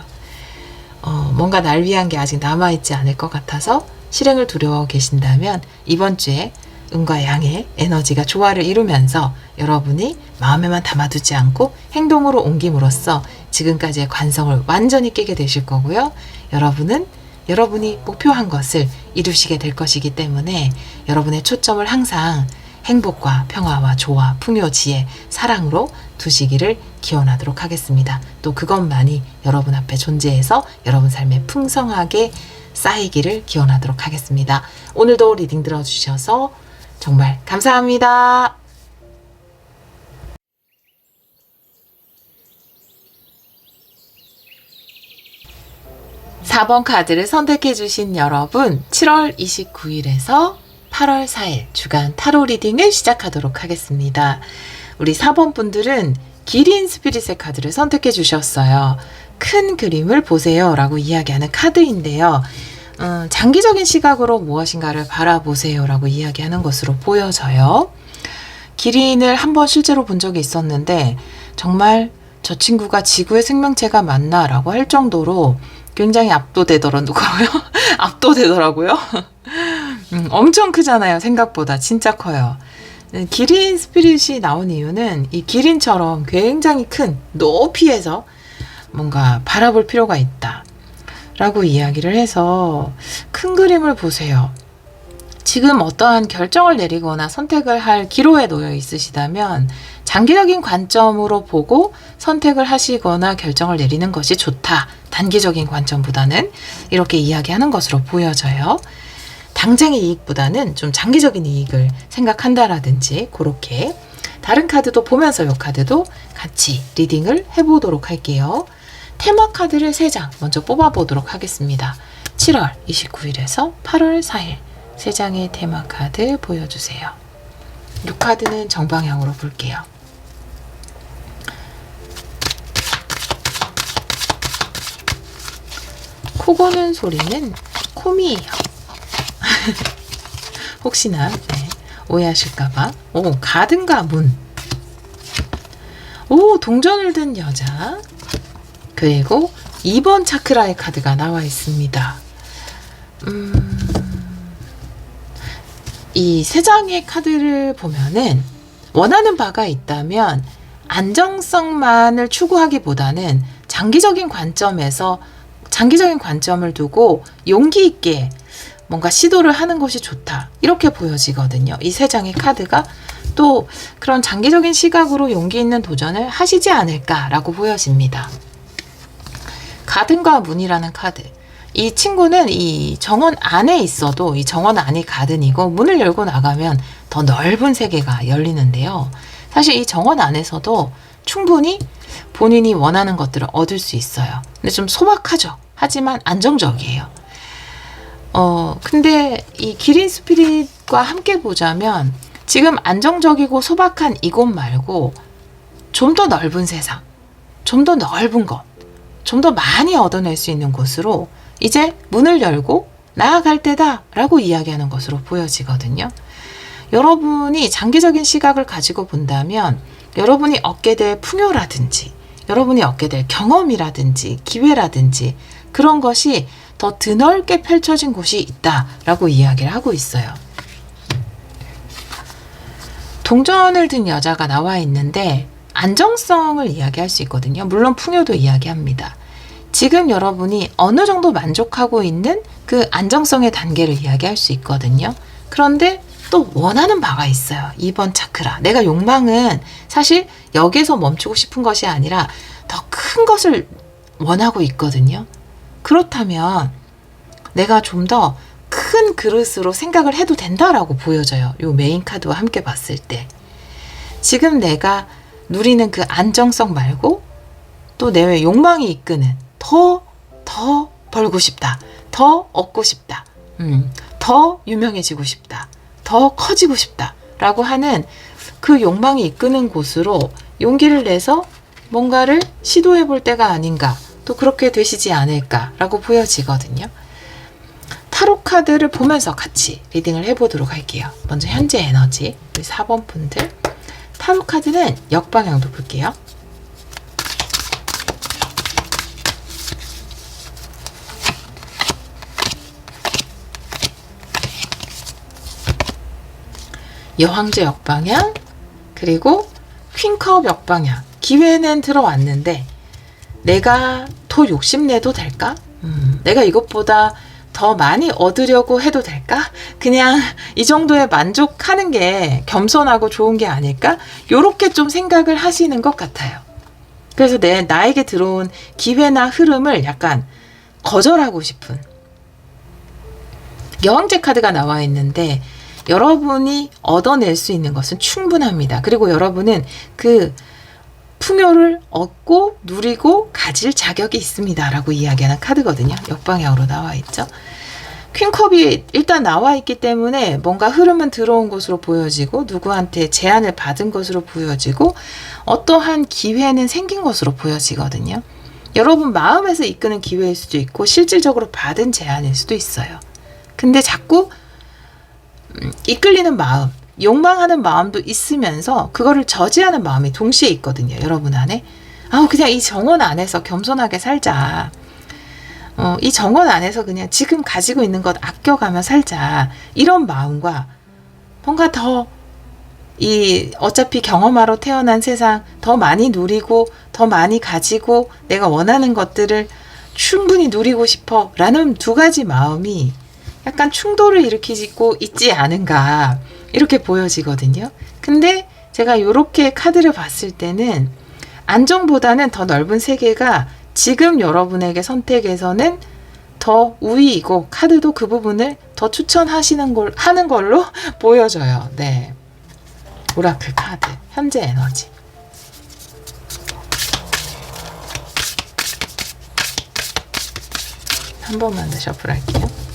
뭔가 날 위한 게 아직 남아있지 않을 것 같아서 실행을 두려워 계신다면 이번 주에 음과 양의 에너지가 조화를 이루면서 여러분이 마음에만 담아두지 않고 행동으로 옮김으로써 지금까지의 관성을 완전히 깨게 되실 거고요. 여러분은 여러분이 목표한 것을 이루시게 될 것이기 때문에 여러분의 초점을 항상 행복과 평화와 조화, 풍요, 지혜, 사랑으로 두시기를 기원하도록 하겠습니다. 또 그것만이 여러분 앞에 존재해서 여러분 삶에 풍성하게 쌓이기를 기원하도록 하겠습니다. 오늘도 리딩 들어주셔서 정말 감사합니다. 4번 카드를 선택해 주신 여러분, 7월 29일에서 8월 4일 주간 타로 리딩을 시작하도록 하겠습니다. 우리 4번 분들은 기린 스피릿의 카드를 선택해 주셨어요. 큰 그림을 보세요 라고 이야기하는 카드인데요. 장기적인 시각으로 무엇인가를 바라보세요 라고 이야기하는 것으로 보여져요. 기린을 한번 실제로 본 적이 있었는데 정말 저 친구가 지구의 생명체가 맞나 라고 할 정도로 굉장히 압도되더라고요. 압도되더라고요. 엄청 크잖아요. 생각보다 진짜 커요. 기린 스피릿이 나온 이유는 이 기린처럼 굉장히 큰 높이에서 뭔가 바라볼 필요가 있다 라고 이야기를 해서 큰 그림을 보세요. 지금 어떠한 결정을 내리거나 선택을 할 기로에 놓여 있으시다면 장기적인 관점으로 보고 선택을 하시거나 결정을 내리는 것이 좋다. 단기적인 관점보다는 이렇게 이야기하는 것으로 보여져요. 당장의 이익보다는 좀 장기적인 이익을 생각한다라든지 그렇게 다른 카드도 보면서 이 카드도 같이 리딩을 해보도록 할게요. 테마 카드를 3장 먼저 뽑아보도록 하겠습니다. 7월 29일에서 8월 4일 3장의 테마 카드 보여주세요. 이 카드는 정방향으로 볼게요. 코 고는 소리는 콤이에요. 혹시나 오해하실까봐. 오, 가든가 문. 오, 동전을 든 여자. 그리고 2번 차크라의 카드가 나와 있습니다. 이 3장의 카드를 보면은 원하는 바가 있다면 안정성만을 추구하기보다는 장기적인 관점을 두고 용기 있게 뭔가 시도를 하는 것이 좋다. 이렇게 보여지거든요. 이 3장의 카드가 또 그런 장기적인 시각으로 용기 있는 도전을 하시지 않을까라고 보여집니다. 가든과 문이라는 카드. 이 친구는 이 정원 안에 있어도 이 정원 안이 가든이고 문을 열고 나가면 더 넓은 세계가 열리는데요. 사실 이 정원 안에서도 충분히 본인이 원하는 것들을 얻을 수 있어요. 근데 좀 소박하죠. 하지만 안정적이에요. 근데 이 기린 스피릿과 함께 보자면 지금 안정적이고 소박한 이곳 말고 좀 더 넓은 세상, 좀 더 넓은 것, 좀 더 많이 얻어낼 수 있는 곳으로 이제 문을 열고 나아갈 때다 라고 이야기하는 것으로 보여지거든요. 여러분이 장기적인 시각을 가지고 본다면 여러분이 얻게 될 풍요라든지 여러분이 얻게 될 경험이라든지 기회라든지 그런 것이 더 드넓게 펼쳐진 곳이 있다라고 이야기를 하고 있어요. 동전을 든 여자가 나와 있는데 안정성을 이야기할 수 있거든요. 물론 풍요도 이야기합니다. 지금 여러분이 어느 정도 만족하고 있는 그 안정성의 단계를 이야기할 수 있거든요. 그런데 또 원하는 바가 있어요. 2번 차크라. 내가 욕망은 사실 여기서 멈추고 싶은 것이 아니라 더 큰 것을 원하고 있거든요. 그렇다면 내가 좀 더 큰 그릇으로 생각을 해도 된다라고 보여져요. 이 메인 카드와 함께 봤을 때. 지금 내가 누리는 그 안정성 말고 또 내 욕망이 이끄는 더 벌고 싶다. 더 얻고 싶다. 더 유명해지고 싶다. 더 커지고 싶다. 라고 하는 그 욕망이 이끄는 곳으로 용기를 내서 뭔가를 시도해 볼 때가 아닌가. 또 또 그렇게 되시지 않을까라고 보여지거든요. 타로 카드를 보면서 같이 리딩을 해보도록 할게요. 먼저 현재 에너지, 우리 4번 분들. 타로 카드는 역방향도 볼게요. 여왕제 역방향, 그리고 퀸컵 역방향. 기회는 들어왔는데 내가 더 욕심내도 될까? 내가 이것보다 더 많이 얻으려고 해도 될까? 그냥 이 정도에 만족하는 게 겸손하고 좋은 게 아닐까? 요렇게 좀 생각을 하시는 것 같아요. 그래서 나에게 들어온 기회나 흐름을 약간 거절하고 싶은. 여왕제 카드가 나와 있는데 여러분이 얻어낼 수 있는 것은 충분합니다. 그리고 여러분은 그 풍요를 얻고 누리고 가질 자격이 있습니다. 라고 이야기하는 카드거든요. 역방향으로 나와 있죠. 퀸컵이 일단 나와 있기 때문에 뭔가 흐름은 들어온 것으로 보여지고 누구한테 제안을 받은 것으로 보여지고 어떠한 기회는 생긴 것으로 보여지거든요. 여러분 마음에서 이끄는 기회일 수도 있고 실질적으로 받은 제안일 수도 있어요. 근데 자꾸 이끌리는 마음, 욕망하는 마음도 있으면서 그거를 저지하는 마음이 동시에 있거든요. 여러분 안에. 그냥 이 정원 안에서 겸손하게 살자. 이 정원 안에서 그냥 지금 가지고 있는 것 아껴가며 살자. 이런 마음과 뭔가 더 어차피 경험하러 태어난 세상 더 많이 누리고 더 많이 가지고 내가 원하는 것들을 충분히 누리고 싶어 라는 두 가지 마음이 약간 충돌을 일으키고 있지 않은가 이렇게 보여지거든요. 근데 제가 이렇게 카드를 봤을 때는 안정보다는 더 넓은 세계가 지금 여러분에게 선택에서는 더 우위이고 카드도 그 부분을 더 하는 걸로 보여져요. 네. 오라클 카드 현재 에너지. 한 번만 더 셔플할게요.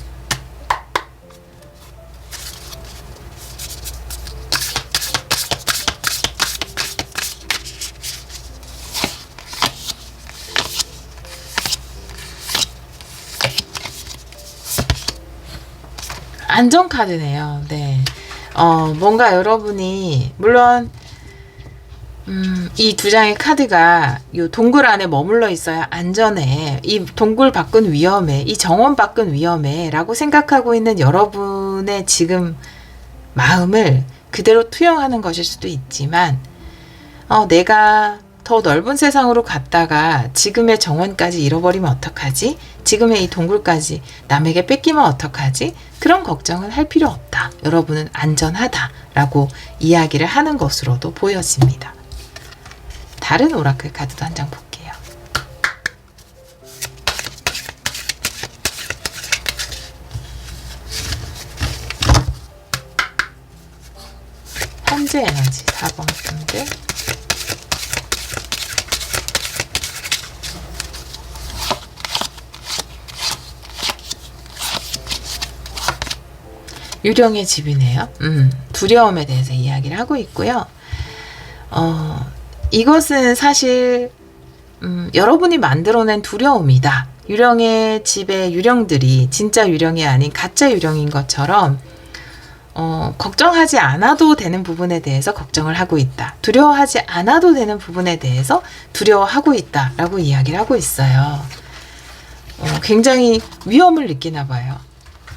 안정 카드네요. 네. 뭔가 여러분이 물론 이 두 장의 카드가 이 동굴 안에 머물러 있어야 안전해. 이 동굴 밖은 위험해. 이 정원 밖은 위험해. 라고 생각하고 있는 여러분의 지금 마음을 그대로 투영하는 것일 수도 있지만 내가 더 넓은 세상으로 갔다가 지금의 정원까지 잃어버리면 어떡하지? 지금의 이 동굴까지 남에게 뺏기면 어떡하지? 그런 걱정은 할 필요 없다. 여러분은 안전하다라고 이야기를 하는 것으로도 보여집니다. 다른 오라클 카드도 한 장 볼게요. 현재 에너지 4번 분들. 유령의 집이네요. 두려움에 대해서 이야기를 하고 있고요. 이것은 사실 여러분이 만들어낸 두려움이다. 유령의 집의 유령들이 진짜 유령이 아닌 가짜 유령인 것처럼 걱정하지 않아도 되는 부분에 대해서 걱정을 하고 있다. 두려워하지 않아도 되는 부분에 대해서 두려워하고 있다. 라고 이야기를 하고 있어요. 굉장히 위험을 느끼나 봐요.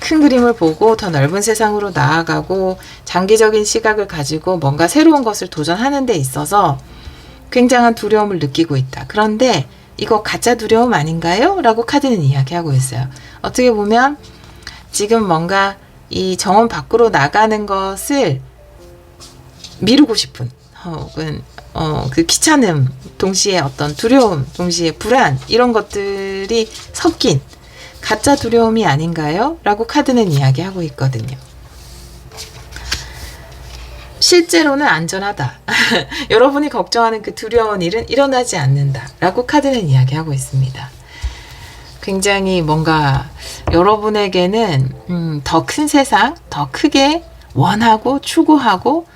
큰 그림을 보고 더 넓은 세상으로 나아가고 장기적인 시각을 가지고 뭔가 새로운 것을 도전하는 데 있어서 굉장한 두려움을 느끼고 있다. 그런데 이거 가짜 두려움 아닌가요? 라고 카드는 이야기하고 있어요. 어떻게 보면 지금 뭔가 이 정원 밖으로 나가는 것을 미루고 싶은 혹은 그 귀찮음 동시에 어떤 두려움 동시에 불안 이런 것들이 섞인 가짜 두려움이 아닌가요? 라고 카드는 이야기하고 있거든요. 실제로는 안전하다. 여러분이 걱정하는 그 두려운 일은 일어나지 않는다. 라고 카드는 이야기하고 있습니다. 굉장히 뭔가 여러분에게는 더 큰 세상, 더 크게 원하고 추구하고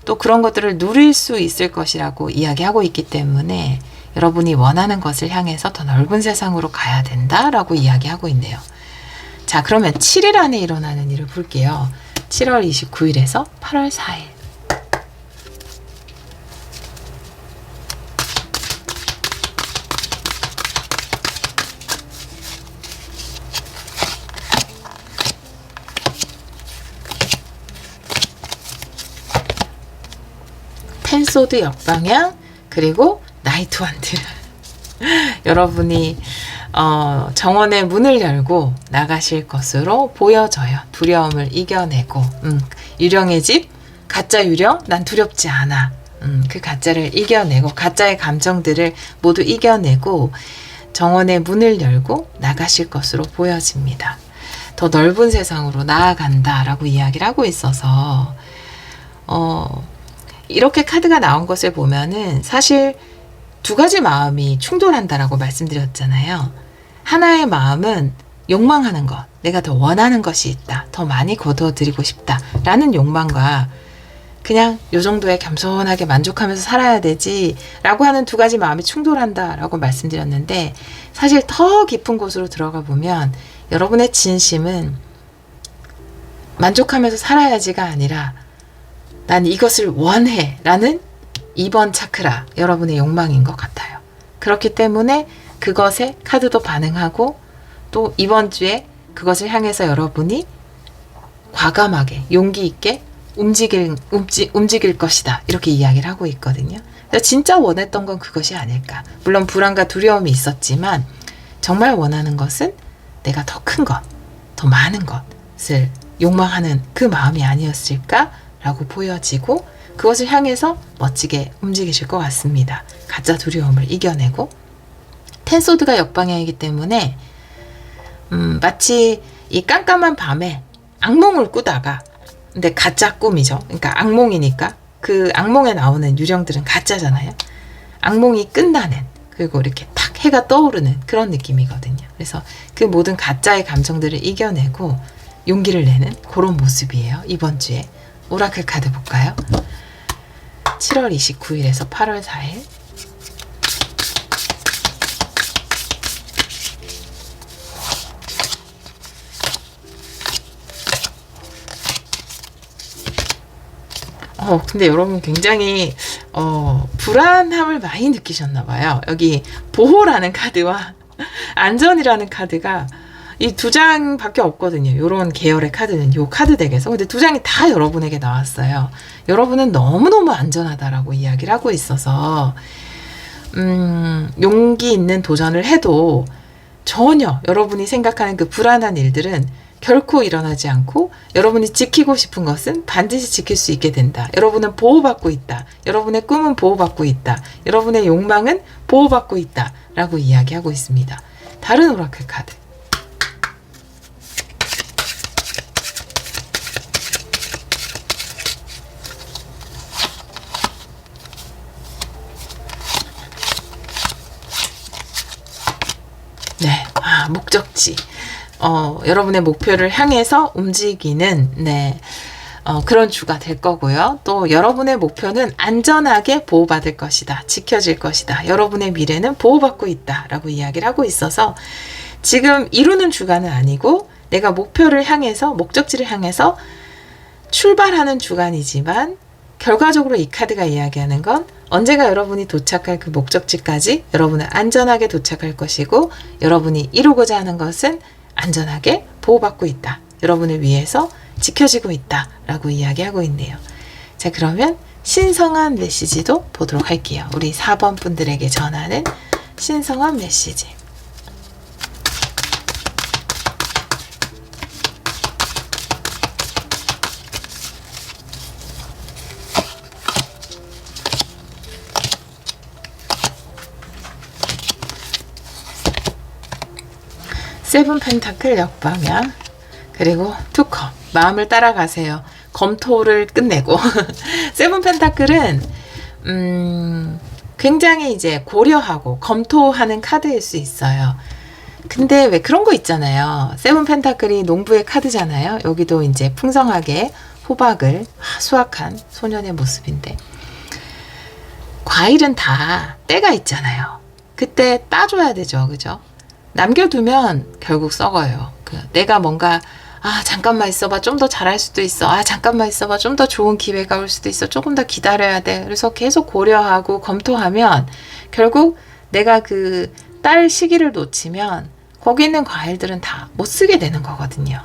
또 그런 것들을 누릴 수 있을 것이라고 이야기하고 있기 때문에 여러분이 원하는 것을 향해서 더 넓은 세상으로 가야 된다라고 이야기하고 있네요. 자, 그러면 7일 안에 일어나는 일을 볼게요. 7월 29일에서 8월 4일. 텐소드 역방향, 그리고 나이트 완드. 여러분이 정원의 문을 열고 나가실 것으로 보여져요. 두려움을 이겨내고 유령의 집, 가짜 유령, 난 두렵지 않아. 그 가짜를 이겨내고 가짜의 감정들을 모두 이겨내고 정원의 문을 열고 나가실 것으로 보여집니다. 더 넓은 세상으로 나아간다라고 이야기를 하고 있어서 이렇게 카드가 나온 것을 보면은 사실 두 가지 마음이 충돌한다라고 말씀드렸잖아요. 하나의 마음은 욕망하는 것, 내가 더 원하는 것이 있다, 더 많이 거두어드리고 싶다 라는 욕망과 그냥 요 정도에 겸손하게 만족하면서 살아야 되지 라고 하는 두 가지 마음이 충돌한다 라고 말씀드렸는데, 사실 더 깊은 곳으로 들어가 보면 여러분의 진심은 만족하면서 살아야지가 아니라 난 이것을 원해 라는 2번 차크라, 여러분의 욕망인 것 같아요. 그렇기 때문에 그것에 카드도 반응하고 또 이번 주에 그것을 향해서 여러분이 과감하게 용기 있게 움직일 것이다, 이렇게 이야기를 하고 있거든요. 진짜 원했던 건 그것이 아닐까. 물론 불안과 두려움이 있었지만 정말 원하는 것은 내가 더 큰 것, 더 많은 것을 욕망하는 그 마음이 아니었을까 라고 보여지고, 그것을 향해서 멋지게 움직이실 것 같습니다. 가짜 두려움을 이겨내고, 텐소드가 역방향이기 때문에 마치 이 깜깜한 밤에 악몽을 꾸다가, 근데 가짜 꿈이죠. 그러니까 악몽이니까 그 악몽에 나오는 유령들은 가짜잖아요. 악몽이 끝나는, 그리고 이렇게 탁 해가 떠오르는 그런 느낌이거든요. 그래서 그 모든 가짜의 감정들을 이겨내고 용기를 내는 그런 모습이에요. 이번 주에 오라클 카드 볼까요? 7월 29일에서 8월 4일. 근데 여러분 굉장히 불안함을 많이 느끼셨나 봐요. 여기 보호라는 카드와 안전이라는 카드가 이 두 장밖에 없거든요. 이런 계열의 카드는 이 카드 덱에서. 근데 두 장이 다 여러분에게 나왔어요. 여러분은 너무너무 안전하다라고 이야기를 하고 있어서 용기 있는 도전을 해도 전혀 여러분이 생각하는 그 불안한 일들은 결코 일어나지 않고, 여러분이 지키고 싶은 것은 반드시 지킬 수 있게 된다. 여러분은 보호받고 있다. 여러분의 꿈은 보호받고 있다. 여러분의 욕망은 보호받고 있다 라고 이야기하고 있습니다. 다른 오라클 카드. 네, 목적지. 여러분의 목표를 향해서 움직이는 그런 주가 될 거고요. 또 여러분의 목표는 안전하게 보호받을 것이다, 지켜질 것이다, 여러분의 미래는 보호받고 있다 라고 이야기를 하고 있어서 지금 이루는 주간은 아니고 내가 목표를 향해서, 목적지를 향해서 출발하는 주간이지만, 결과적으로 이 카드가 이야기하는 건 언제가 여러분이 도착할 그 목적지까지 여러분은 안전하게 도착할 것이고, 여러분이 이루고자 하는 것은 안전하게 보호받고 있다, 여러분을 위해서 지켜지고 있다 라고 이야기하고 있네요. 자, 그러면 신성한 메시지도 보도록 할게요. 우리 4번 분들에게 전하는 신성한 메시지. 세븐 펜타클 역방향, 그리고 투컵, 마음을 따라가세요. 검토를 끝내고. 세븐 펜타클은 굉장히 이제 고려하고 검토하는 카드일 수 있어요. 근데 왜 그런 거 있잖아요. 세븐 펜타클이 농부의 카드잖아요. 여기도 이제 풍성하게 호박을 수확한 소년의 모습인데, 과일은 다 때가 있잖아요. 그때 따줘야 되죠. 그죠? 남겨두면 결국 썩어요. 내가 뭔가 잠깐만 있어봐. 좀 더 잘할 수도 있어. 잠깐만 있어봐. 좀 더 좋은 기회가 올 수도 있어. 조금 더 기다려야 돼. 그래서 계속 고려하고 검토하면 결국 내가 그 딸 시기를 놓치면 거기 있는 과일들은 다 못 쓰게 되는 거거든요.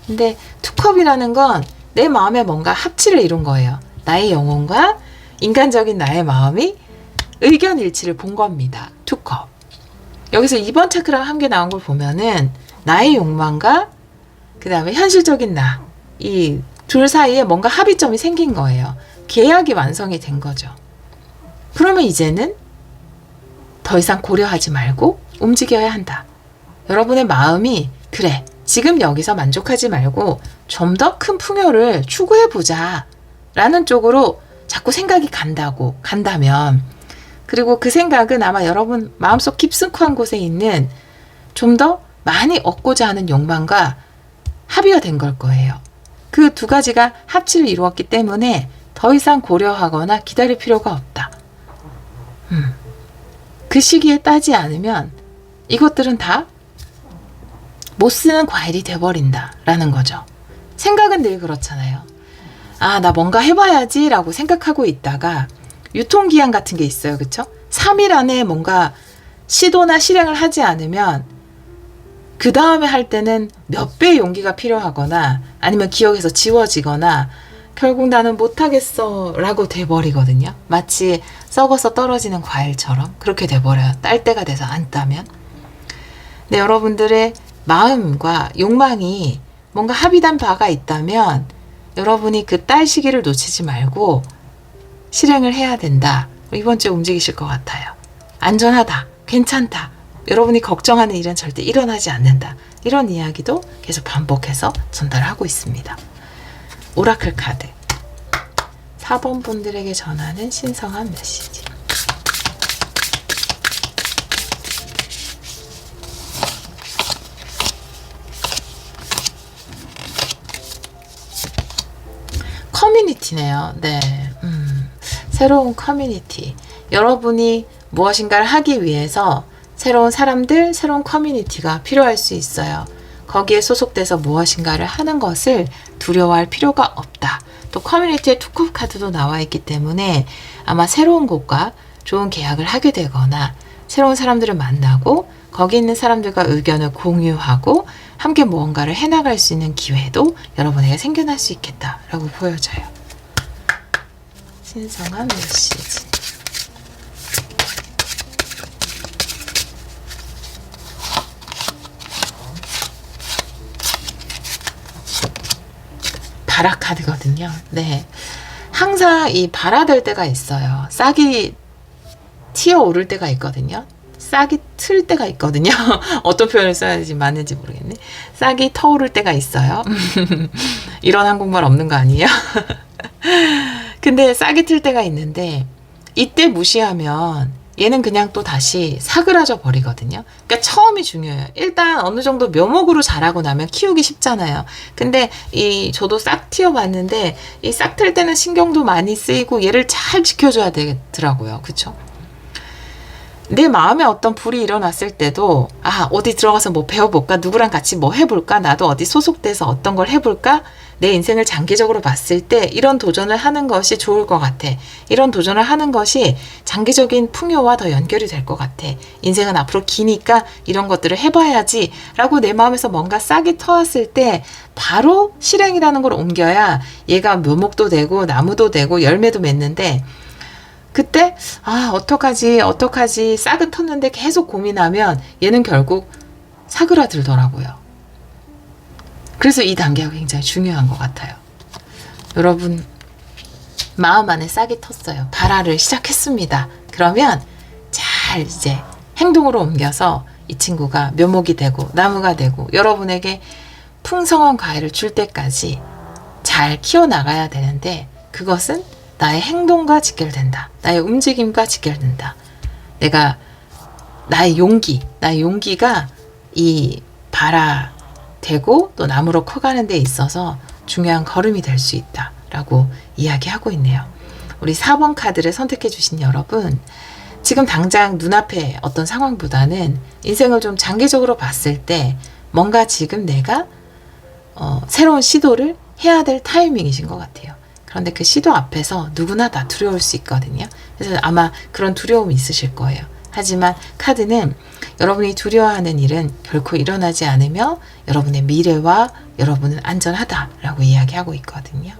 근데 투컵이라는 건 내 마음에 뭔가 합치를 이룬 거예요. 나의 영혼과 인간적인 나의 마음이 의견 일치를 본 겁니다. 투컵. 여기서 2번 차크랑 함께 나온 걸 보면은 나의 욕망과 그 다음에 현실적인 나, 이 둘 사이에 뭔가 합의점이 생긴 거예요. 계약이 완성이 된 거죠. 그러면 이제는 더 이상 고려하지 말고 움직여야 한다. 여러분의 마음이 그래, 지금 여기서 만족하지 말고 좀 더 큰 풍요를 추구해보자 라는 쪽으로 자꾸 생각이 간다면, 그리고 그 생각은 아마 여러분 마음속 깊숙한 곳에 있는 좀 더 많이 얻고자 하는 욕망과 합의가 된 걸 거예요. 그 두 가지가 합치를 이루었기 때문에 더 이상 고려하거나 기다릴 필요가 없다. 그 시기에 따지 않으면 이것들은 다 못 쓰는 과일이 돼버린다 라는 거죠. 생각은 늘 그렇잖아요. 나 뭔가 해봐야지 라고 생각하고 있다가 유통기한 같은 게 있어요. 그쵸? 3일 안에 뭔가 시도나 실행을 하지 않으면 그 다음에 할 때는 몇 배의 용기가 필요하거나 아니면 기억에서 지워지거나 결국 나는 못하겠어 라고 돼버리거든요. 마치 썩어서 떨어지는 과일처럼 그렇게 돼버려요. 딸 때가 돼서 안 따면. 근데 여러분들의 마음과 욕망이 뭔가 합의된 바가 있다면 여러분이 그 딸 시기를 놓치지 말고 실행을 해야 된다. 이번 주에 움직이실 것 같아요. 안전하다. 괜찮다. 여러분이 걱정하는 일은 절대 일어나지 않는다. 이런 이야기도 계속 반복해서 전달하고 있습니다. 오라클 카드 4번 분들에게 전하는 신성한 메시지. 커뮤니티네요. 네. 새로운 커뮤니티. 여러분이 무엇인가를 하기 위해서 새로운 사람들, 새로운 커뮤니티가 필요할 수 있어요. 거기에 소속돼서 무엇인가를 하는 것을 두려워할 필요가 없다. 또 커뮤니티에 투컵 카드도 나와 있기 때문에 아마 새로운 곳과 좋은 계약을 하게 되거나 새로운 사람들을 만나고 거기 있는 사람들과 의견을 공유하고 함께 무언가를 해나갈 수 있는 기회도 여러분에게 생겨날 수 있겠다라고 보여져요. 신성한 메시지. 바라 카드거든요. 네. 항상 이 발아될 때가 있어요. 싹이 튀어 오를 때가 있거든요. 싹이 틀 때가 있거든요. 어떤 표현을 써야 되지 맞는지 모르겠네. 싹이 터오를 때가 있어요. 이런 한국말 없는 거 아니에요? 근데 싹이 틀 때가 있는데 이때 무시하면 얘는 그냥 또 다시 사그라져 버리거든요. 그러니까 처음이 중요해요. 일단 어느 정도 묘목으로 자라고 나면 키우기 쉽잖아요. 근데 저도 싹 튀어봤는데 이 싹 틀 때는 신경도 많이 쓰이고 얘를 잘 지켜줘야 되더라고요. 그쵸? 내 마음에 어떤 불이 일어났을 때도 어디 들어가서 뭐 배워볼까? 누구랑 같이 뭐 해볼까? 나도 어디 소속돼서 어떤 걸 해볼까? 내 인생을 장기적으로 봤을 때 이런 도전을 하는 것이 좋을 것 같아. 이런 도전을 하는 것이 장기적인 풍요와 더 연결이 될 것 같아. 인생은 앞으로 기니까 이런 것들을 해봐야지 라고 내 마음에서 뭔가 싹이 터왔을 때 바로 실행이라는 걸 옮겨야 얘가 묘목도 되고 나무도 되고 열매도 맺는데 그때 어떡하지 싹을 텄는데 계속 고민하면 얘는 결국 사그라들더라고요. 그래서 이 단계가 굉장히 중요한 것 같아요. 여러분 마음 안에 싹이 텄어요. 발화를 시작했습니다. 그러면 잘 이제 행동으로 옮겨서 이 친구가 묘목이 되고 나무가 되고 여러분에게 풍성한 과일을 줄 때까지 잘 키워나가야 되는데 그것은 나의 행동과 직결된다. 나의 움직임과 직결된다. 나의 용기가 이 발화되고 또 나무로 커가는 데 있어서 중요한 걸음이 될 수 있다. 라고 이야기하고 있네요. 우리 4번 카드를 선택해 주신 여러분, 지금 당장 눈앞에 어떤 상황보다는 인생을 좀 장기적으로 봤을 때 뭔가 지금 내가 새로운 시도를 해야 될 타이밍이신 것 같아요. 그런데 그 시도 앞에서 누구나 다 두려울 수 있거든요. 그래서 아마 그런 두려움이 있으실 거예요. 하지만 카드는 여러분이 두려워하는 일은 결코 일어나지 않으며 여러분의 미래와 여러분은 안전하다라고 이야기하고 있거든요.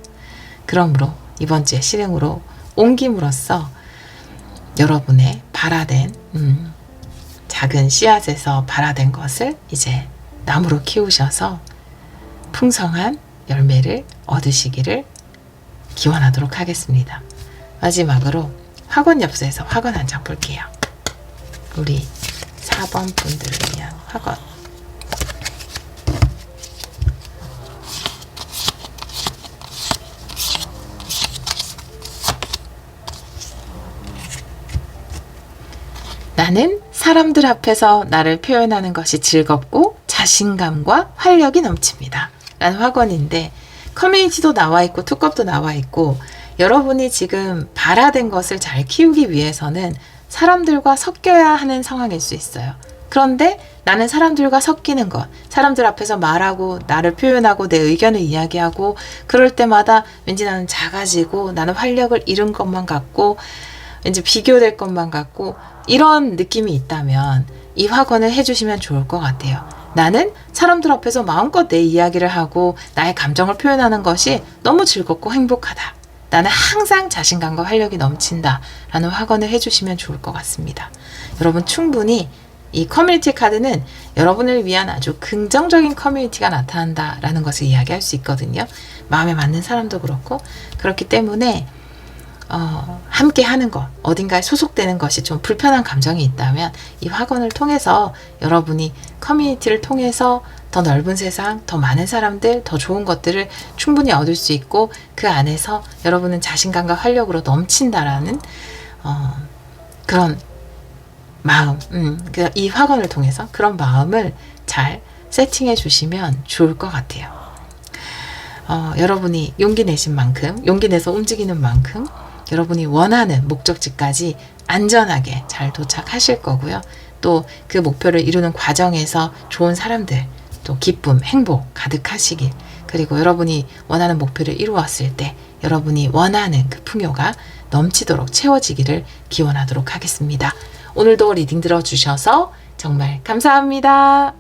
그러므로 이번 주에 실행으로 옮김으로써 여러분의 발화된 작은 씨앗에서 발화된 것을 이제 나무로 키우셔서 풍성한 열매를 얻으시기를 기원하도록 하겠습니다. 마지막으로 화권 엽서에서 화권 한 장 볼게요. 우리 4번 분들을 위한 화권. 나는 사람들 앞에서 나를 표현하는 것이 즐겁고 자신감과 활력이 넘칩니다. 라는 화권인데 커뮤니티도 나와 있고 투컵도 나와 있고 여러분이 지금 발화된 것을 잘 키우기 위해서는 사람들과 섞여야 하는 상황일 수 있어요. 그런데 나는 사람들과 섞이는 것, 사람들 앞에서 말하고 나를 표현하고 내 의견을 이야기하고 그럴 때마다 왠지 나는 작아지고 나는 활력을 잃은 것만 같고 왠지 비교될 것만 같고 이런 느낌이 있다면 이 화권을 해주시면 좋을 것 같아요. 나는 사람들 앞에서 마음껏 내 이야기를 하고 나의 감정을 표현하는 것이 너무 즐겁고 행복하다. 나는 항상 자신감과 활력이 넘친다. 라는 화권을 해주시면 좋을 것 같습니다. 여러분 충분히 이 커뮤니티 카드는 여러분을 위한 아주 긍정적인 커뮤니티가 나타난다. 라는 것을 이야기할 수 있거든요. 마음에 맞는 사람도 그렇고 그렇기 때문에 함께 하는 것, 어딘가에 소속되는 것이 좀 불편한 감정이 있다면 이 화권을 통해서 여러분이 커뮤니티를 통해서 더 넓은 세상, 더 많은 사람들, 더 좋은 것들을 충분히 얻을 수 있고 그 안에서 여러분은 자신감과 활력으로 넘친다라는 그런 마음, 이 화권을 통해서 그런 마음을 잘 세팅해 주시면 좋을 것 같아요. 여러분이 용기 내신 만큼, 용기 내서 움직이는 만큼 여러분이 원하는 목적지까지 안전하게 잘 도착하실 거고요. 또 그 목표를 이루는 과정에서 좋은 사람들, 또 기쁨, 행복 가득하시길, 그리고 여러분이 원하는 목표를 이루었을 때 여러분이 원하는 그 풍요가 넘치도록 채워지기를 기원하도록 하겠습니다. 오늘도 리딩 들어주셔서 정말 감사합니다.